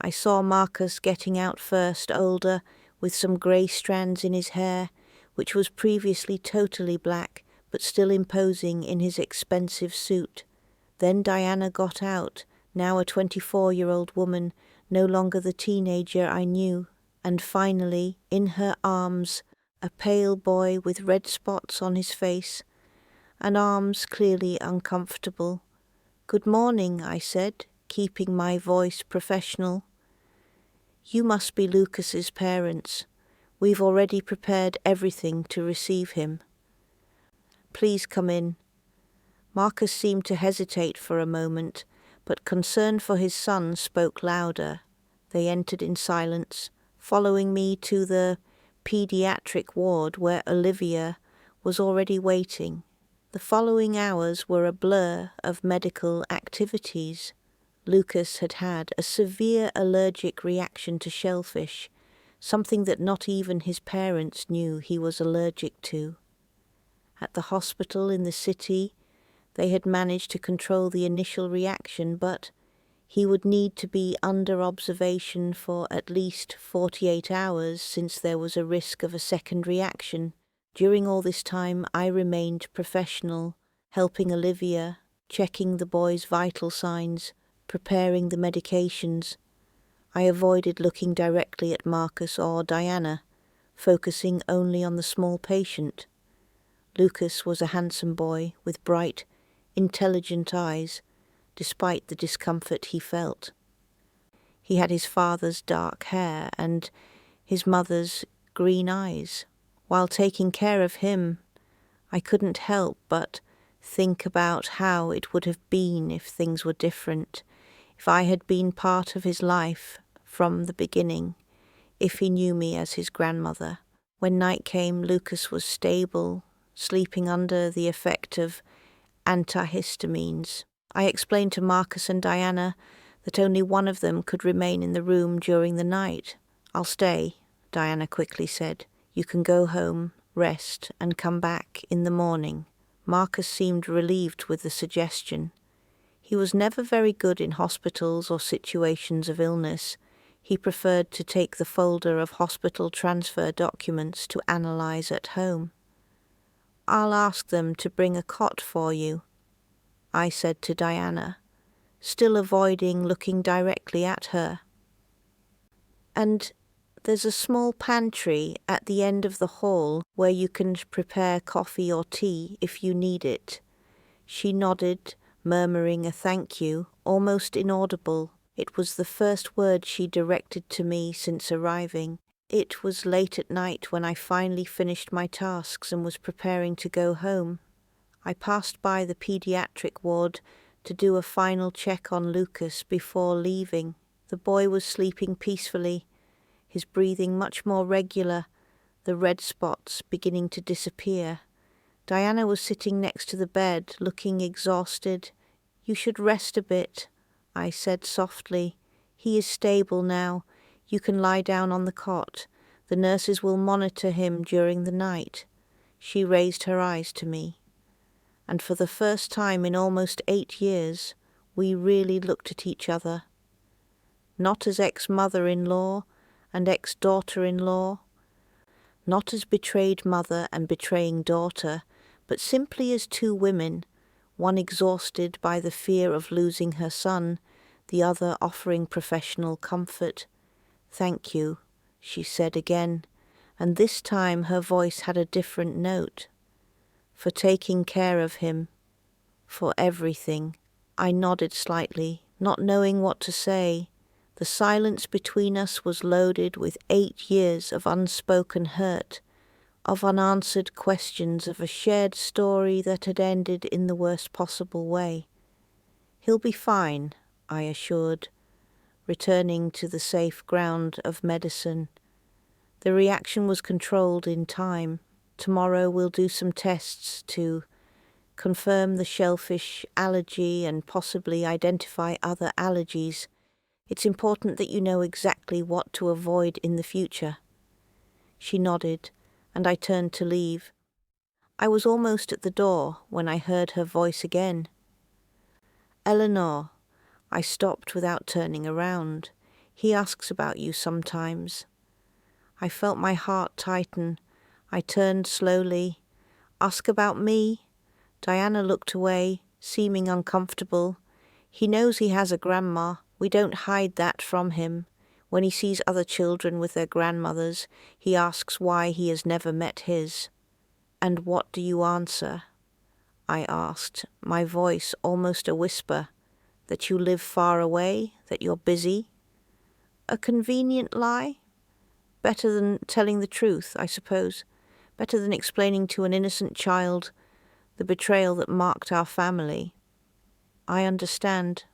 S1: I saw Marcus getting out first, older, with some grey strands in his hair, which was previously totally black, but still imposing in his expensive suit. Then Diana got out, now a 24-year-old woman, no longer the teenager I knew, and finally, in her arms, a pale boy with red spots on his face, and arms clearly uncomfortable. "Good morning," I said, keeping my voice professional. "You must be Lucas's parents. We've already prepared everything to receive him. Please come in." Marcus seemed to hesitate for a moment, but concern for his son spoke louder. They entered in silence, following me to the pediatric ward where Olivia was already waiting. The following hours were a blur of medical activities. Lucas had had a severe allergic reaction to shellfish, something that not even his parents knew he was allergic to. At the hospital in the city, they had managed to control the initial reaction, but he would need to be under observation for at least 48 hours since there was a risk of a second reaction. During all this time, I remained professional, helping Olivia, checking the boy's vital signs, preparing the medications. I avoided looking directly at Marcus or Diana, focusing only on the small patient. Lucas was a handsome boy with bright, intelligent eyes, despite the discomfort he felt. He had his father's dark hair and his mother's green eyes. While taking care of him, I couldn't help but think about how it would have been if things were different, if I had been part of his life from the beginning, if he knew me as his grandmother. When night came, Lucas was stable, sleeping under the effect of antihistamines. I explained to Marcus and Diana that only one of them could remain in the room during the night. "I'll stay," Diana quickly said. "You can go home, rest, and come back in the morning." Marcus seemed relieved with the suggestion. He was never very good in hospitals or situations of illness. He preferred to take the folder of hospital transfer documents to analyze at home. "I'll ask them to bring a cot for you," I said to Diana, still avoiding looking directly at her. "And there's a small pantry at the end of the hall where you can prepare coffee or tea if you need it." She nodded, murmuring a thank you, almost inaudible. It was the first word she directed to me since arriving. It was late at night when I finally finished my tasks and was preparing to go home. I passed by the pediatric ward to do a final check on Lucas before leaving. The boy was sleeping peacefully, his breathing much more regular, the red spots beginning to disappear. Diana was sitting next to the bed, looking exhausted. "You should rest a bit," I said softly. "He is stable now. You can lie down on the cot. The nurses will monitor him during the night." She raised her eyes to me, and for the first time in almost 8 years, we really looked at each other. Not as ex-mother-in-law and ex-daughter-in-law, not as betrayed mother and betraying daughter, but simply as two women, one exhausted by the fear of losing her son, the other offering professional comfort. "Thank you," she said again, and this time her voice had a different note. for taking care of him, for everything. I nodded slightly, not knowing what to say. The silence between us was loaded with 8 years of unspoken hurt, of unanswered questions, of a shared story that had ended in the worst possible way. "He'll be fine," I assured, returning to the safe ground of medicine. The reaction was controlled in time. Tomorrow we'll do some tests to confirm the shellfish allergy and possibly identify other allergies. It's important that you know exactly what to avoid in the future. She nodded, and I turned to leave. I was almost at the door when I heard her voice again. "Eleanor." I stopped without turning around. "He asks about you sometimes." I felt my heart tighten. I turned slowly. "Ask about me?" Diana looked away, seeming uncomfortable. "He knows he has a grandma. We don't hide that from him. When he sees other children with their grandmothers, he asks why he has never met his." "And what do you answer?" I asked, my voice almost a whisper. "That you live far away, that you're busy?" A convenient lie? Better than telling the truth, I suppose. Better than explaining to an innocent child the betrayal that marked our family. "I understand,"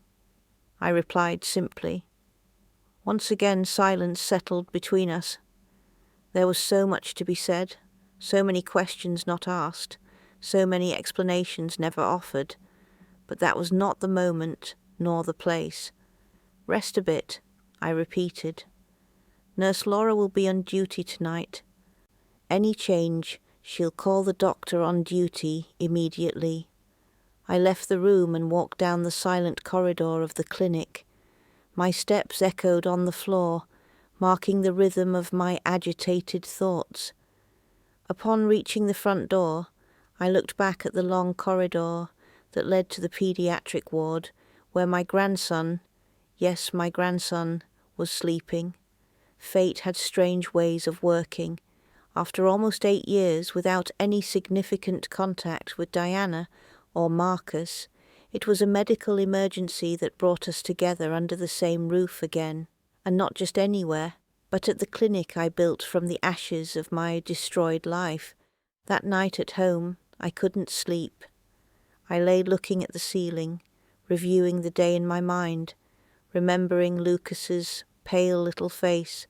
S1: I replied simply. Once again silence settled between us. There was so much to be said, so many questions not asked, so many explanations never offered, but that was not the moment nor the place. "Rest a bit," I repeated. "Nurse Laura will be on duty tonight. Any change, she'll call the doctor on duty immediately." I left the room and walked down the silent corridor of the clinic. My steps echoed on the floor, marking the rhythm of my agitated thoughts. Upon reaching the front door, I looked back at the long corridor that led to the pediatric ward, where my grandson, yes, my grandson, was sleeping. Fate had strange ways of working. After almost 8 years without any significant contact with Diana or Marcus, it was a medical emergency that brought us together under the same roof again, and not just anywhere, but at the clinic I built from the ashes of my destroyed life. That night at home, I couldn't sleep. I lay looking at the ceiling, reviewing the day in my mind, remembering Lucas's pale little face,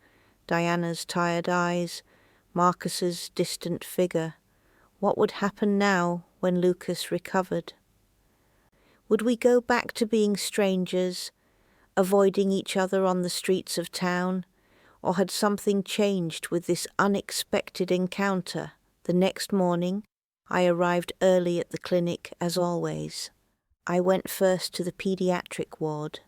S1: Diana's tired eyes, Marcus's distant figure. What would happen now when Lucas recovered? Would we go back to being strangers, avoiding each other on the streets of town, or had something changed with this unexpected encounter? The next morning, I arrived early at the clinic as always. I went first to the pediatric ward.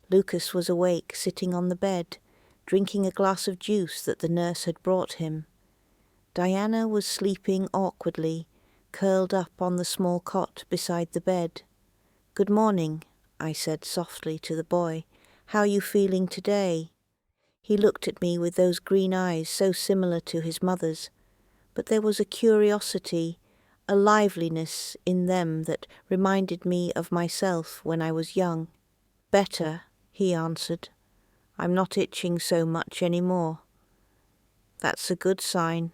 S1: Lucas was awake, sitting on the bed, drinking a glass of juice that the nurse had brought him. Diana was sleeping awkwardly, curled up on the small cot beside the bed. "Good morning," I said softly to the boy. "How are you feeling today?" He looked at me with those green eyes so similar to his mother's, but there was a curiosity, a liveliness in them that reminded me of myself when I was young. "Better," he answered. "I'm not itching so much anymore." "That's a good sign."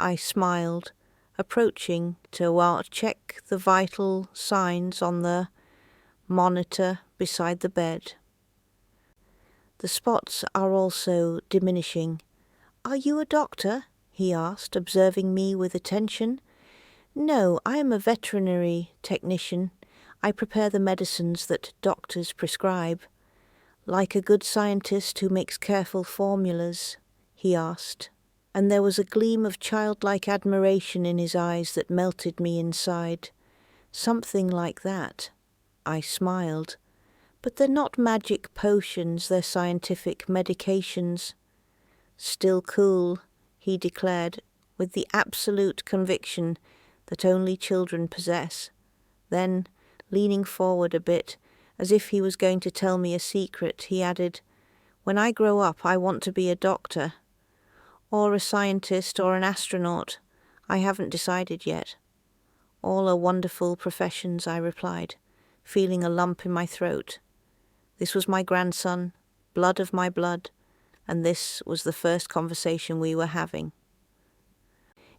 S1: I smiled, approaching to check the vital signs on the monitor beside the bed. "The spots are also diminishing." "Are you a doctor?" he asked, observing me with attention. "No, I am a veterinary technician. I prepare the medicines that doctors prescribe." "Like a good scientist who makes careful formulas?" he asked, and there was a gleam of childlike admiration in his eyes that melted me inside. "Something like that." I smiled. "But they're not magic potions, they're scientific medications." "Still cool," he declared, with the absolute conviction that only children possess. Then, leaning forward a bit, as if he was going to tell me a secret, he added, "When I grow up, I want to be a doctor. Or a scientist or an astronaut. I haven't decided yet." All are wonderful professions, I replied, feeling a lump in my throat. This was my grandson, blood of my blood, and this was the first conversation we were having.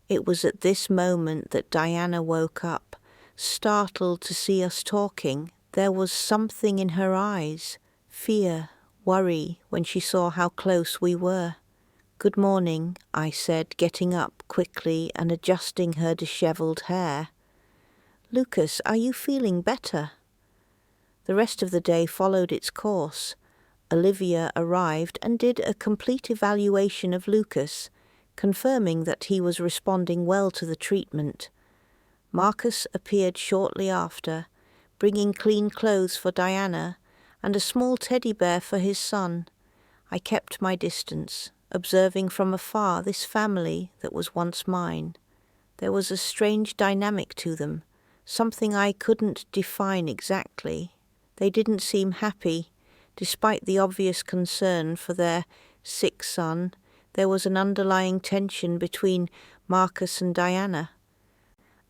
S1: It was at this moment that Diana woke up, startled to see us talking. There was something in her eyes, fear, worry, when she saw how close we were. "Good morning," I said, getting up quickly and adjusting her dishevelled hair. "Lucas, are you feeling better?" The rest of the day followed its course. Olivia arrived and did a complete evaluation of Lucas, confirming that he was responding well to the treatment. Marcus appeared shortly after, bringing clean clothes for Diana and a small teddy bear for his son. I kept my distance, observing from afar this family that was once mine. There was a strange dynamic to them, something I couldn't define exactly. They didn't seem happy, despite the obvious concern for their sick son. There was an underlying tension between Marcus and Diana,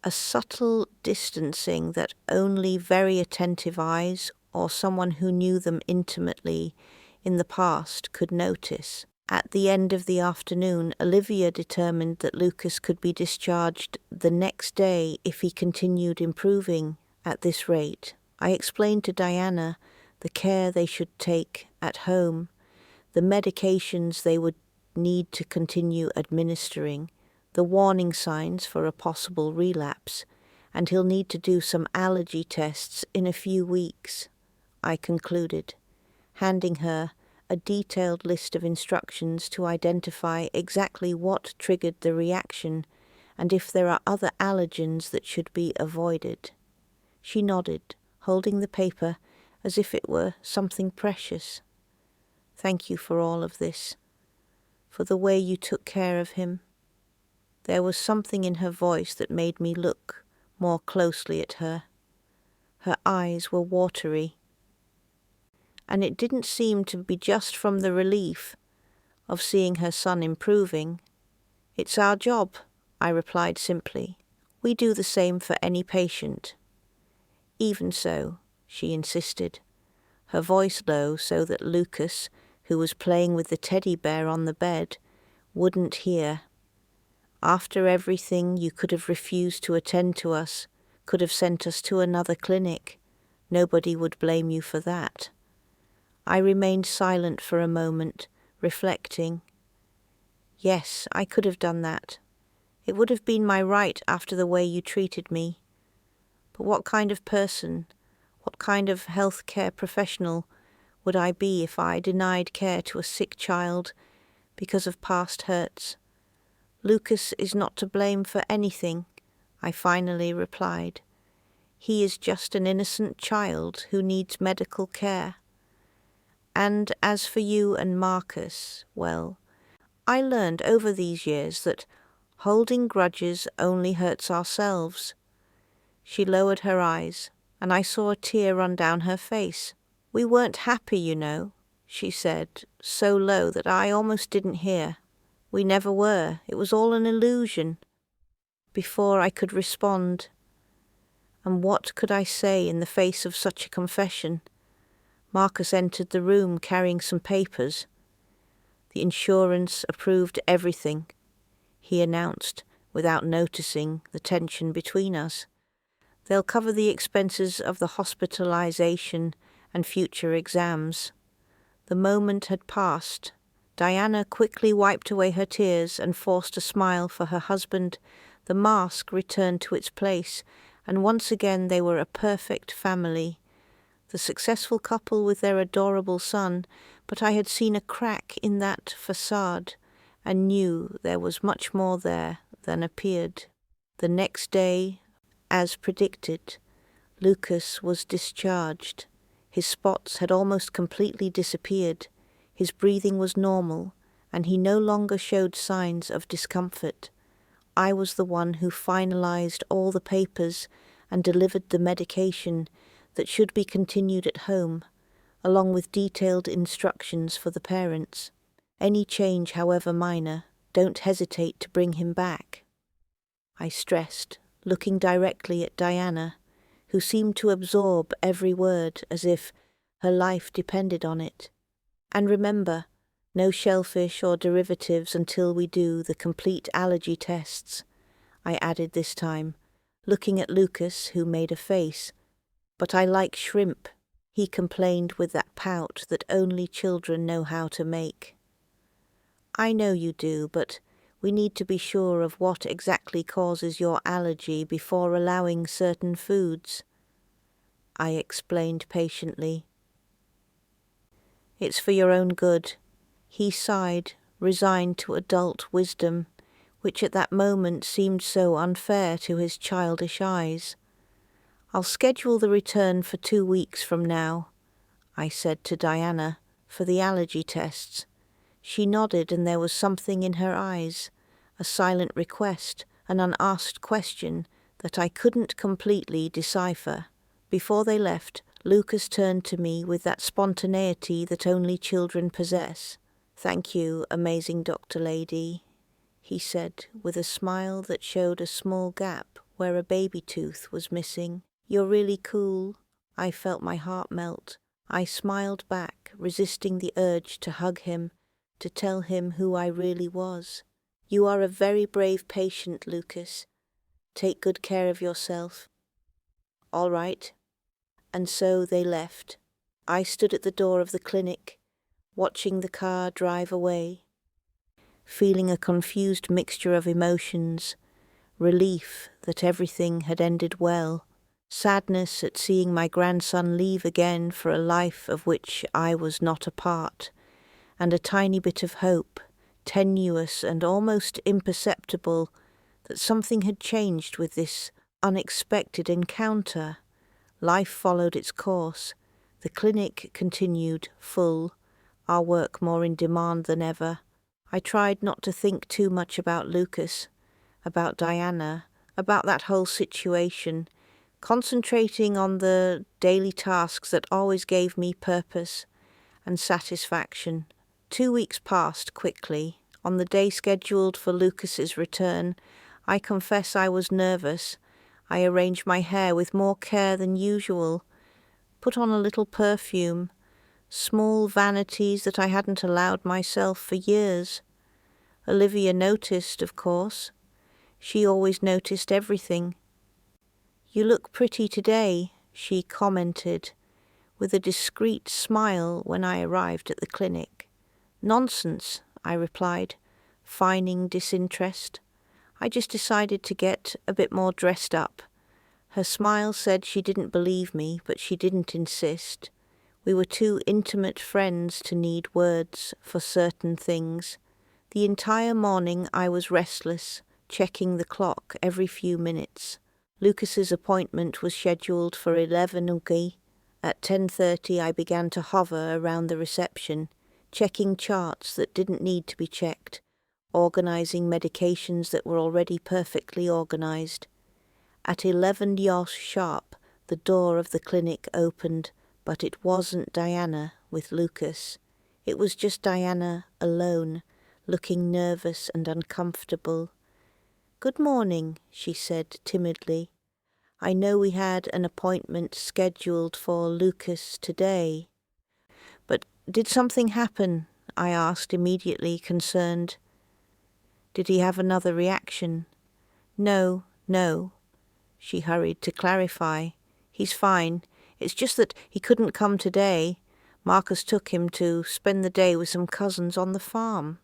S1: a subtle distancing that only very attentive eyes or someone who knew them intimately in the past could notice. At the end of the afternoon, Olivia determined that Lucas could be discharged the next day if he continued improving at this rate. I explained to Diana the care they should take at home, the medications they would need to continue administering, the warning signs for a possible relapse, and he'll need to do some allergy tests in a few weeks, I concluded, handing her a detailed list of instructions to identify exactly what triggered the reaction and if there are other allergens that should be avoided. She nodded, holding the paper as if it were something precious. "Thank you for all of this, for the way you took care of him." There was something in her voice that made me look more closely at her. Her eyes were watery, and it didn't seem to be just from the relief of seeing her son improving. "It's our job," I replied simply. "We do the same for any patient." "Even so," she insisted, her voice low so that Lucas, who was playing with the teddy bear on the bed, wouldn't hear. "After everything, you could have refused to attend to us, could have sent us to another clinic. Nobody would blame you for that." I remained silent for a moment, reflecting. Yes, I could have done that. It would have been my right after the way you treated me. But what kind of person, what kind of healthcare professional would I be if I denied care to a sick child because of past hurts? "Lucas is not to blame for anything," I finally replied. "He is just an innocent child who needs medical care. And as for you and Marcus, well, I learned over these years that holding grudges only hurts ourselves." She lowered her eyes, and I saw a tear run down her face. "We weren't happy, you know," she said, so low that I almost didn't hear. "We never were. It was all an illusion." Before I could respond, and what could I say in the face of such a confession, Marcus entered the room carrying some papers. "The insurance approved everything," he announced, without noticing the tension between us. "They'll cover the expenses of the hospitalization and future exams." The moment had passed. Diana quickly wiped away her tears and forced a smile for her husband. The mask returned to its place, and once again they were a perfect family. The successful couple with their adorable son, but I had seen a crack in that facade and knew there was much more there than appeared. The next day, as predicted, Lucas was discharged. His spots had almost completely disappeared. His breathing was normal, and he no longer showed signs of discomfort. I was the one who finalized all the papers and delivered the medication that should be continued at home, along with detailed instructions for the parents. "Any change, however minor, don't hesitate to bring him back," I stressed, looking directly at Diana, who seemed to absorb every word as if her life depended on it. And remember, no shellfish or derivatives until we do the complete allergy tests, I added this time, looking at Lucas, who made a face. But I like shrimp, he complained with that pout that only children know how to make. I know you do, but we need to be sure of what exactly causes your allergy before allowing certain foods, I explained patiently. It's for your own good. He sighed, resigned to adult wisdom, which at that moment seemed so unfair to his childish eyes. I'll schedule the return for 2 weeks from now, I said to Diana, for the allergy tests. She nodded, and there was something in her eyes, a silent request, an unasked question that I couldn't completely decipher. Before they left, Lucas turned to me with that spontaneity that only children possess. "Thank you, amazing Dr. Lady," he said, with a smile that showed a small gap where a baby tooth was missing. "You're really cool." I felt my heart melt. I smiled back, resisting the urge to hug him, to tell him who I really was. "You are a very brave patient, Lucas. Take good care of yourself." "All right." And so they left. I stood at the door of the clinic, watching the car drive away, feeling a confused mixture of emotions, relief that everything had ended well, sadness at seeing my grandson leave again for a life of which I was not a part, and a tiny bit of hope, tenuous and almost imperceptible, that something had changed with this unexpected encounter. Life followed its course. The clinic continued full, our work more in demand than ever. I tried not to think too much about Lucas, about Diana, about that whole situation, concentrating on the daily tasks that always gave me purpose and satisfaction. 2 weeks passed quickly. On the day scheduled for Lucas's return, I confess I was nervous. I arranged my hair with more care than usual, put on a little perfume, small vanities that I hadn't allowed myself for years. Olivia noticed, of course. She always noticed everything. "You look pretty today," she commented, with a discreet smile when I arrived at the clinic. "Nonsense," I replied, feigning disinterest. "I just decided to get a bit more dressed up." Her smile said she didn't believe me, but she didn't insist. We were too intimate friends to need words for certain things. The entire morning I was restless, checking the clock every few minutes. Lucas's appointment was scheduled for 11 UGI. At 10:30 I began to hover around the reception, checking charts that didn't need to be checked, organizing medications that were already perfectly organized. At 11 Yosh sharp, the door of the clinic opened, but it wasn't Diana with Lucas. It was just Diana alone, looking nervous and uncomfortable. "Good morning," she said timidly. "I know we had an appointment scheduled for Lucas today." "But did something happen?" I asked, immediately concerned. "Did he have another reaction?" No, she hurried to clarify. "He's fine. It's just that he couldn't come today. Marcus took him to spend the day with some cousins on the farm."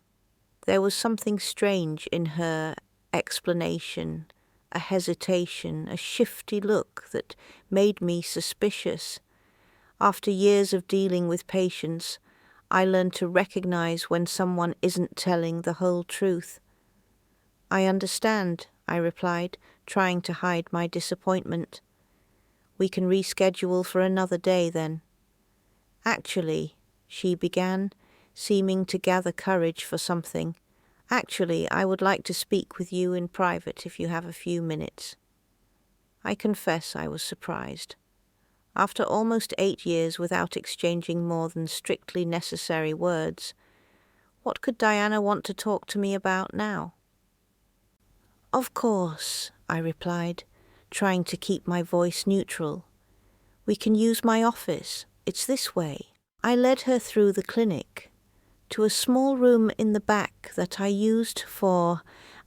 S1: There was something strange in her explanation, a hesitation, a shifty look that made me suspicious. After years of dealing with patients, I learned to recognize when someone isn't telling the whole truth. "I understand," I replied, trying to hide my disappointment. "We can reschedule for another day then." "Actually," she began, seeming to gather courage for something. "Actually, I would like to speak with you in private if you have a few minutes." I confess I was surprised. After almost 8 years without exchanging more than strictly necessary words, what could Diana want to talk to me about now? "Of course," I replied, trying to keep my voice neutral. "We can use my office. It's this way." I led her through the clinic to a small room in the back that I used for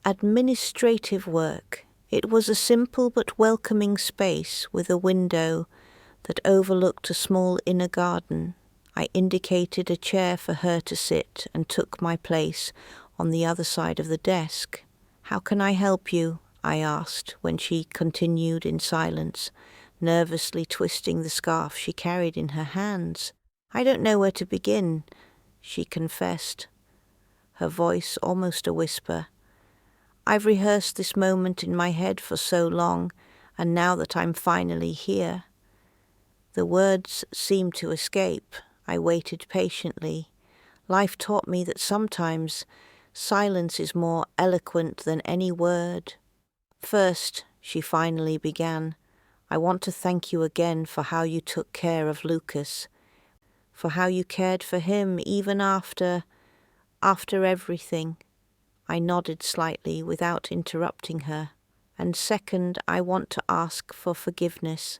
S1: administrative work. It was a simple but welcoming space with a window that overlooked a small inner garden. I indicated a chair for her to sit and took my place on the other side of the desk. "How can I help you?" I asked when she continued in silence, nervously twisting the scarf she carried in her hands. "I don't know where to begin," she confessed, her voice almost a whisper. "I've rehearsed this moment in my head for so long, and now that I'm finally here." The words seemed to escape. I waited patiently. Life taught me that sometimes silence is more eloquent than any word. "First," she finally began, "I want to thank you again for how you took care of Lucas, for how you cared for him even after everything." I nodded slightly without interrupting her. "And second, I want to ask for forgiveness."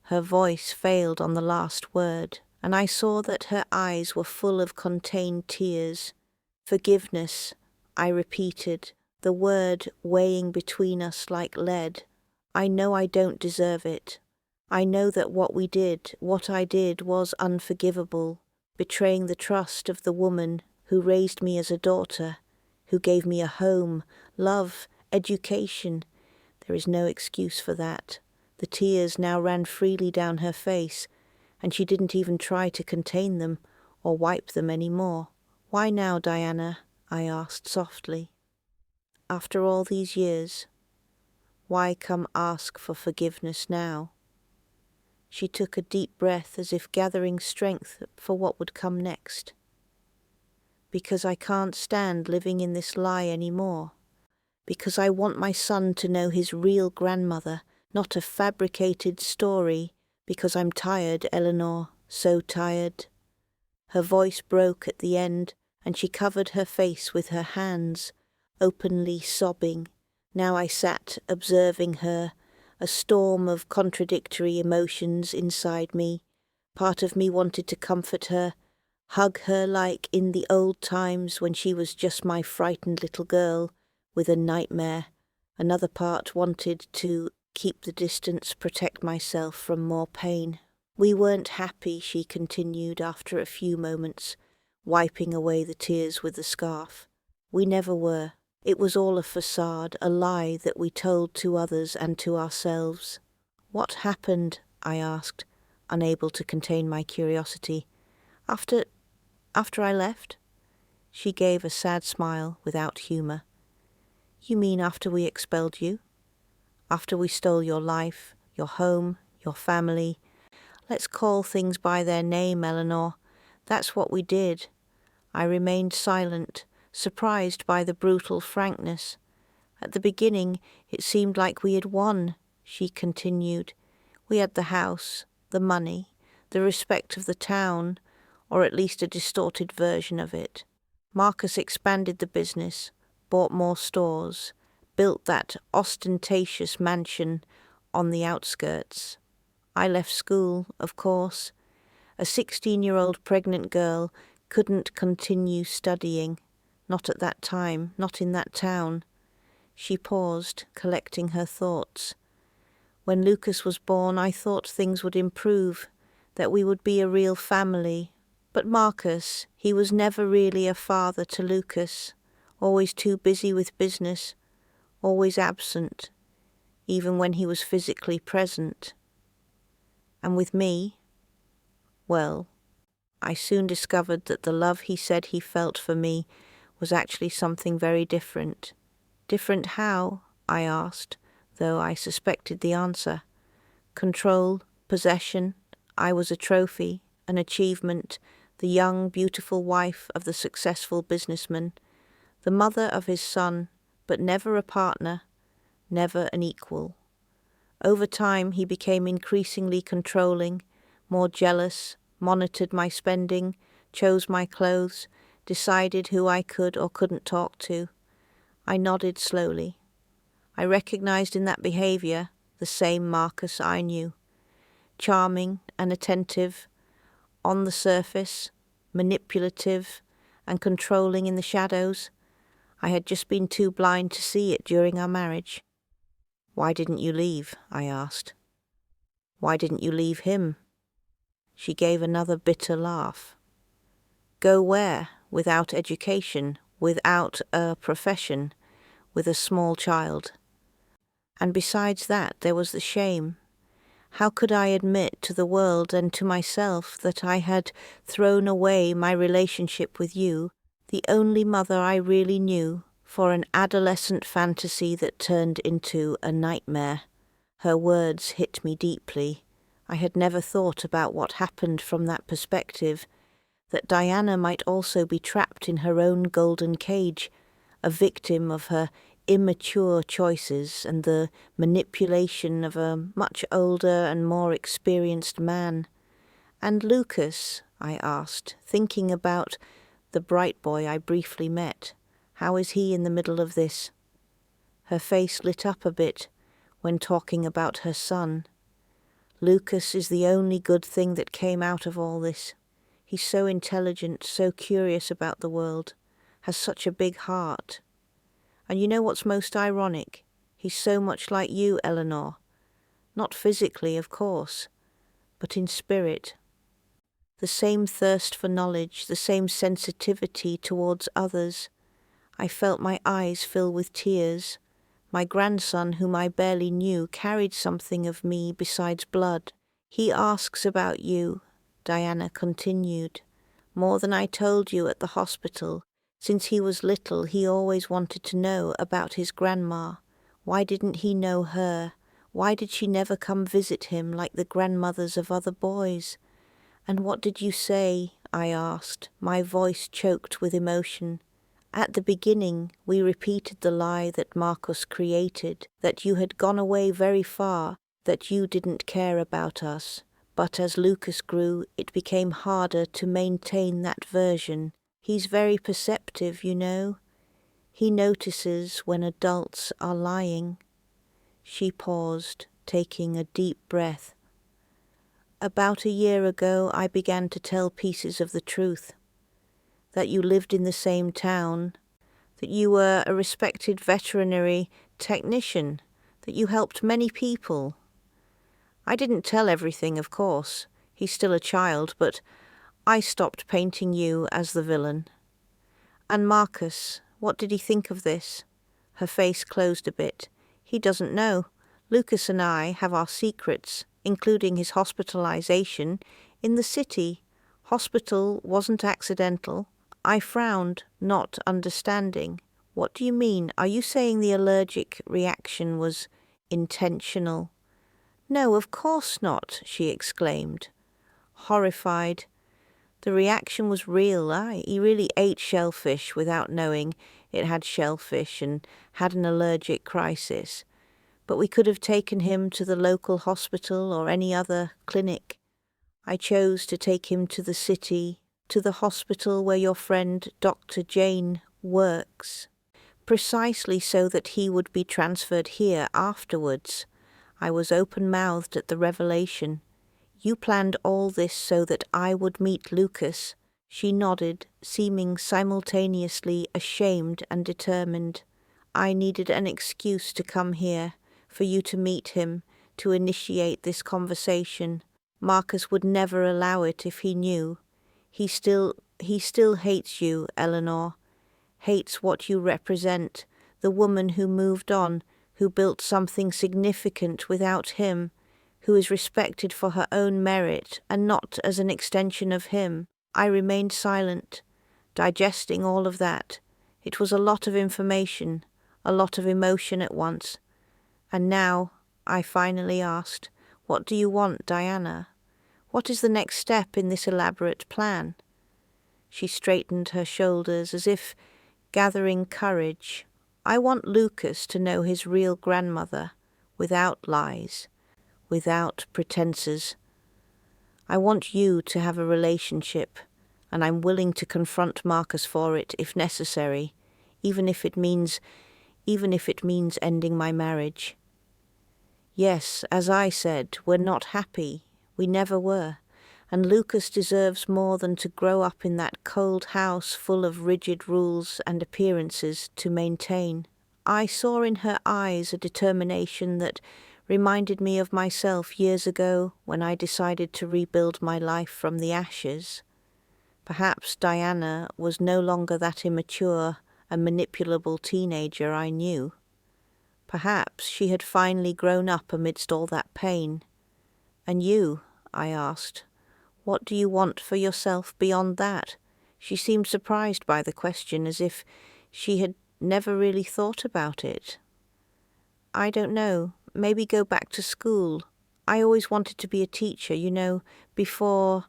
S1: Her voice failed on the last word, and I saw that her eyes were full of contained tears. "Forgiveness," I repeated, the word weighing between us like lead. "I know I don't deserve it. I know that what I did was unforgivable, betraying the trust of the woman who raised me as a daughter, who gave me a home, love, education. There is no excuse for that." The tears now ran freely down her face, and she didn't even try to contain them or wipe them any more. "Why now, Diana?" I asked softly. "After all these years, why come ask for forgiveness now?" She took a deep breath as if gathering strength for what would come next. "Because I can't stand living in this lie anymore. Because I want my son to know his real grandmother, not a fabricated story. Because I'm tired, Eleanor, so tired." Her voice broke at the end, and she covered her face with her hands, openly sobbing. Now I sat observing her, a storm of contradictory emotions inside me. Part of me wanted to comfort her, hug her like in the old times when she was just my frightened little girl with a nightmare. Another part wanted to keep the distance, protect myself from more pain. "We weren't happy," she continued after a few moments, wiping away the tears with the scarf. "We never were. It was all a facade, a lie that we told to others and to ourselves." "What happened?" I asked, unable to contain my curiosity. After I left?" She gave a sad smile without humour. "You mean after we expelled you? After we stole your life, your home, your family? Let's call things by their name, Eleanor. That's what we did." I remained silent, surprised by the brutal frankness. "At the beginning, it seemed like we had won," she continued. "We had the house, the money, the respect of the town, or at least a distorted version of it. Marcus expanded the business, bought more stores, built that ostentatious mansion on the outskirts. I left school, of course. A 16-year-old pregnant girl couldn't continue studying, not at that time, not in that town." She paused, collecting her thoughts. "When Lucas was born, I thought things would improve, that we would be a real family. But Marcus, he was never really a father to Lucas, always too busy with business, always absent, even when he was physically present. And with me, well, I soon discovered that the love he said he felt for me was actually something very different." "Different how?" I asked, though I suspected the answer. "Control, possession. I was a trophy, an achievement, the young, beautiful wife of the successful businessman, the mother of his son, but never a partner, never an equal. Over time he became increasingly controlling, more jealous, monitored my spending, chose my clothes, decided who I could or couldn't talk to." I nodded slowly. I recognized in that behavior the same Marcus I knew. Charming and attentive on the surface, manipulative and controlling in the shadows. I had just been too blind to see it during our marriage. "Why didn't you leave?" I asked. "Why didn't you leave him?" She gave another bitter laugh. "Go where? Without education, without a profession, with a small child. And besides that, there was the shame. How could I admit to the world and to myself that I had thrown away my relationship with you, the only mother I really knew, for an adolescent fantasy that turned into a nightmare?" Her words hit me deeply. I had never thought about what happened from that perspective, that Diana might also be trapped in her own golden cage, a victim of her immature choices and the manipulation of a much older and more experienced man. "And Lucas?" I asked, thinking about the bright boy I briefly met. "How is he in the middle of this?" Her face lit up a bit when talking about her son. "Lucas is the only good thing that came out of all this. He's so intelligent, so curious about the world, has such a big heart. And you know what's most ironic? He's so much like you, Eleanor. Not physically, of course, but in spirit. The same thirst for knowledge, the same sensitivity towards others. I felt my eyes fill with tears. My grandson, whom I barely knew, carried something of me besides blood. He asks about you," Diana continued, "more than I told you at the hospital. Since he was little, he always wanted to know about his grandma. Why didn't he know her? Why did she never come visit him like the grandmothers of other boys? And what did you say?" I asked, my voice choked with emotion. "At the beginning, we repeated the lie that Marcus created, that you had gone away very far, that you didn't care about us. But as Lucas grew, it became harder to maintain that version. He's very perceptive, you know. He notices when adults are lying." She paused, taking a deep breath. "About a year ago, I began to tell pieces of the truth. That you lived in the same town, that you were a respected veterinary technician, that you helped many people. I didn't tell everything, of course. He's still a child, but I stopped painting you as the villain. And Marcus, what did he think of this?" Her face closed a bit. "He doesn't know. Lucas and I have our secrets, including his hospitalization in the city. Hospital wasn't accidental." I frowned, not understanding. "What do you mean? Are you saying the allergic reaction was intentional?" "No, of course not," she exclaimed, horrified. "The reaction was real. He really ate shellfish without knowing it had shellfish and had an allergic crisis. But we could have taken him to the local hospital or any other clinic. I chose to take him to the city, to the hospital where your friend Dr. Jane works, precisely so that he would be transferred here afterwards." I was open-mouthed at the revelation. "You planned all this so that I would meet Lucas." She nodded, seeming simultaneously ashamed and determined. "I needed an excuse to come here, for you to meet him, to initiate this conversation. Marcus would never allow it if he knew. He still hates you, Eleanor. Hates what you represent, the woman who moved on, who built something significant without him, who is respected for her own merit and not as an extension of him." I remained silent, digesting all of that. It was a lot of information, a lot of emotion at once. "And now," I finally asked, "what do you want, Diana? What is the next step in this elaborate plan?" She straightened her shoulders as if gathering courage. "I want Lucas to know his real grandmother, without lies, without pretenses. I want you to have a relationship, and I'm willing to confront Marcus for it if necessary, even if it means ending my marriage." Yes, as I said, we're not happy. We never were. And Lucas deserves more than to grow up in that cold house full of rigid rules and appearances to maintain. I saw in her eyes a determination that reminded me of myself years ago when I decided to rebuild my life from the ashes. Perhaps Diana was no longer that immature and manipulable teenager I knew. Perhaps she had finally grown up amidst all that pain. And you, I asked, what do you want for yourself beyond that? She seemed surprised by the question, as if she had never really thought about it. I don't know, maybe go back to school. I always wanted to be a teacher, before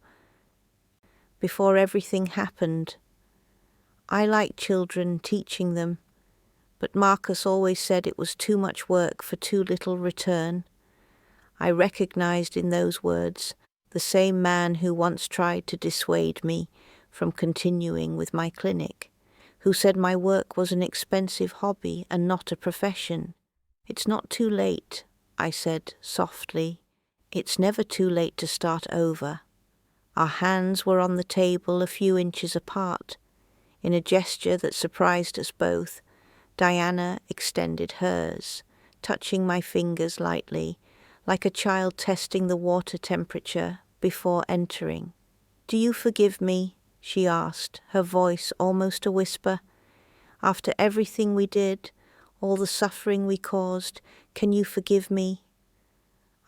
S1: everything happened. I like children, teaching them, but Marcus always said it was too much work for too little return. I recognized in those words the same man who once tried to dissuade me from continuing with my clinic, who said my work was an expensive hobby and not a profession. It's not too late, I said softly. It's never too late to start over. Our hands were on the table a few inches apart. In a gesture that surprised us both, Diana extended hers, touching my fingers lightly, like a child testing the water temperature before entering. Do you forgive me? She asked, her voice almost a whisper. After everything we did, all the suffering we caused, can you forgive me?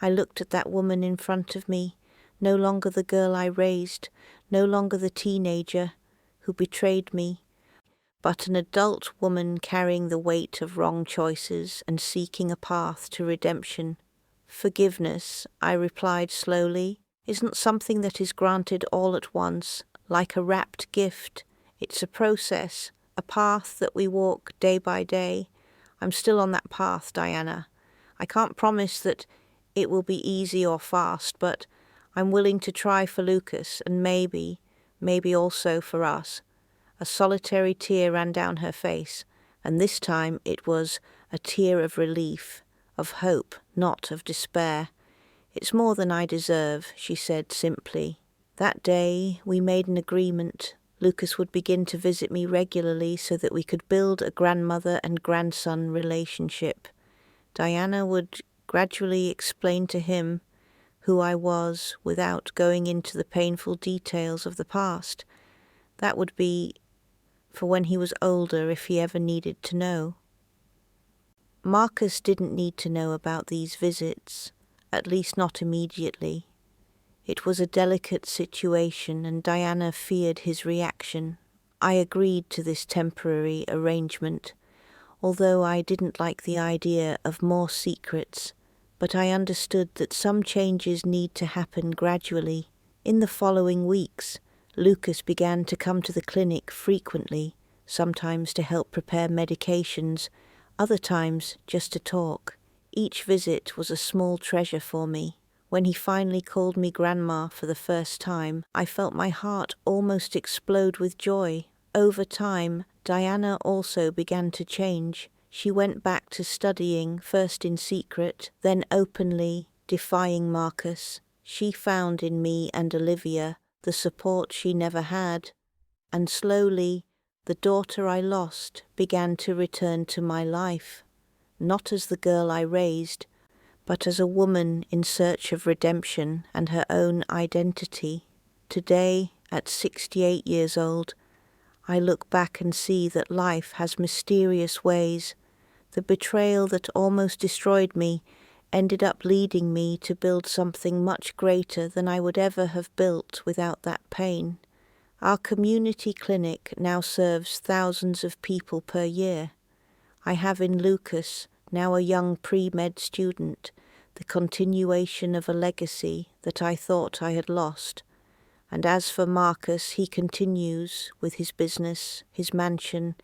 S1: I looked at that woman in front of me, no longer the girl I raised, no longer the teenager who betrayed me, but an adult woman carrying the weight of wrong choices and seeking a path to redemption. Forgiveness, I replied slowly, isn't something that is granted all at once, like a wrapped gift. It's a process, a path that we walk day by day. I'm still on that path, Diana. I can't promise that it will be easy or fast, but I'm willing to try for Lucas and maybe also for us. A solitary tear ran down her face, and this time it was a tear of relief, of hope, not of despair. It's more than I deserve, she said simply. That day we made an agreement. Lucas would begin to visit me regularly so that we could build a grandmother and grandson relationship. Diana would gradually explain to him who I was without going into the painful details of the past. That would be for when he was older, if he ever needed to know. Marcus didn't need to know about these visits, at least not immediately. It was a delicate situation, and Diana feared his reaction. I agreed to this temporary arrangement, although I didn't like the idea of more secrets, but I understood that some changes need to happen gradually. In the following weeks, Lucas began to come to the clinic frequently, sometimes to help prepare medications, other times just to talk. Each visit was a small treasure for me. When he finally called me Grandma for the first time, I felt my heart almost explode with joy. Over time, Diana also began to change. She went back to studying, first in secret, then openly, defying Marcus. She found in me and Olivia the support she never had, and slowly the daughter I lost began to return to my life, not as the girl I raised, but as a woman in search of redemption and her own identity. Today, at 68 years old, I look back and see that life has mysterious ways. The betrayal that almost destroyed me ended up leading me to build something much greater than I would ever have built without that pain. Our community clinic now serves thousands of people per year. I have in Lucas, now a young pre-med student, the continuation of a legacy that I thought I had lost. And as for Marcus, he continues with his business, his mansion,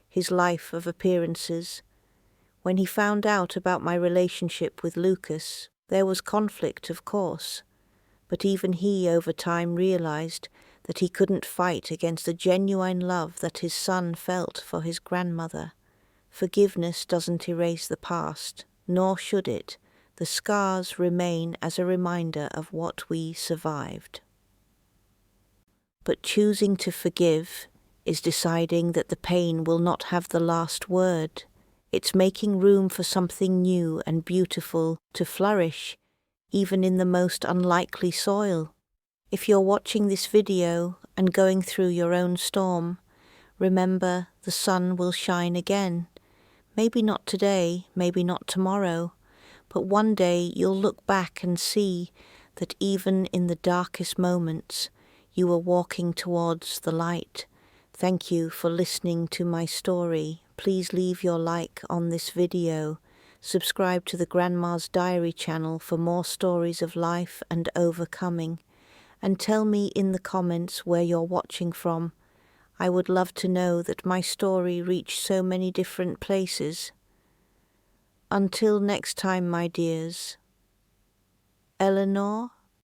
S1: his life of appearances. When he found out about my relationship with Lucas, there was conflict, of course, but even he over time realized that he couldn't fight against the genuine love that his son felt for his grandmother. Forgiveness doesn't erase the past, nor should it, The scars remain as a reminder of what we survived. But choosing to forgive is deciding that the pain will not have the last word. It's making room for something new and beautiful to flourish, even in the most unlikely soil. If you're watching this video and going through your own storm, remember the sun will shine again. Maybe not today, maybe not tomorrow, but one day you'll look back and see that even in the darkest moments, you were walking towards the light. Thank you for listening to my story. Please leave your like on this video. Subscribe to the Grandma's Diary channel for more stories of life and overcoming. And tell me in the comments where you're watching from. I would love to know that my story reached so many different places. Until next time, my dears. Eleanor?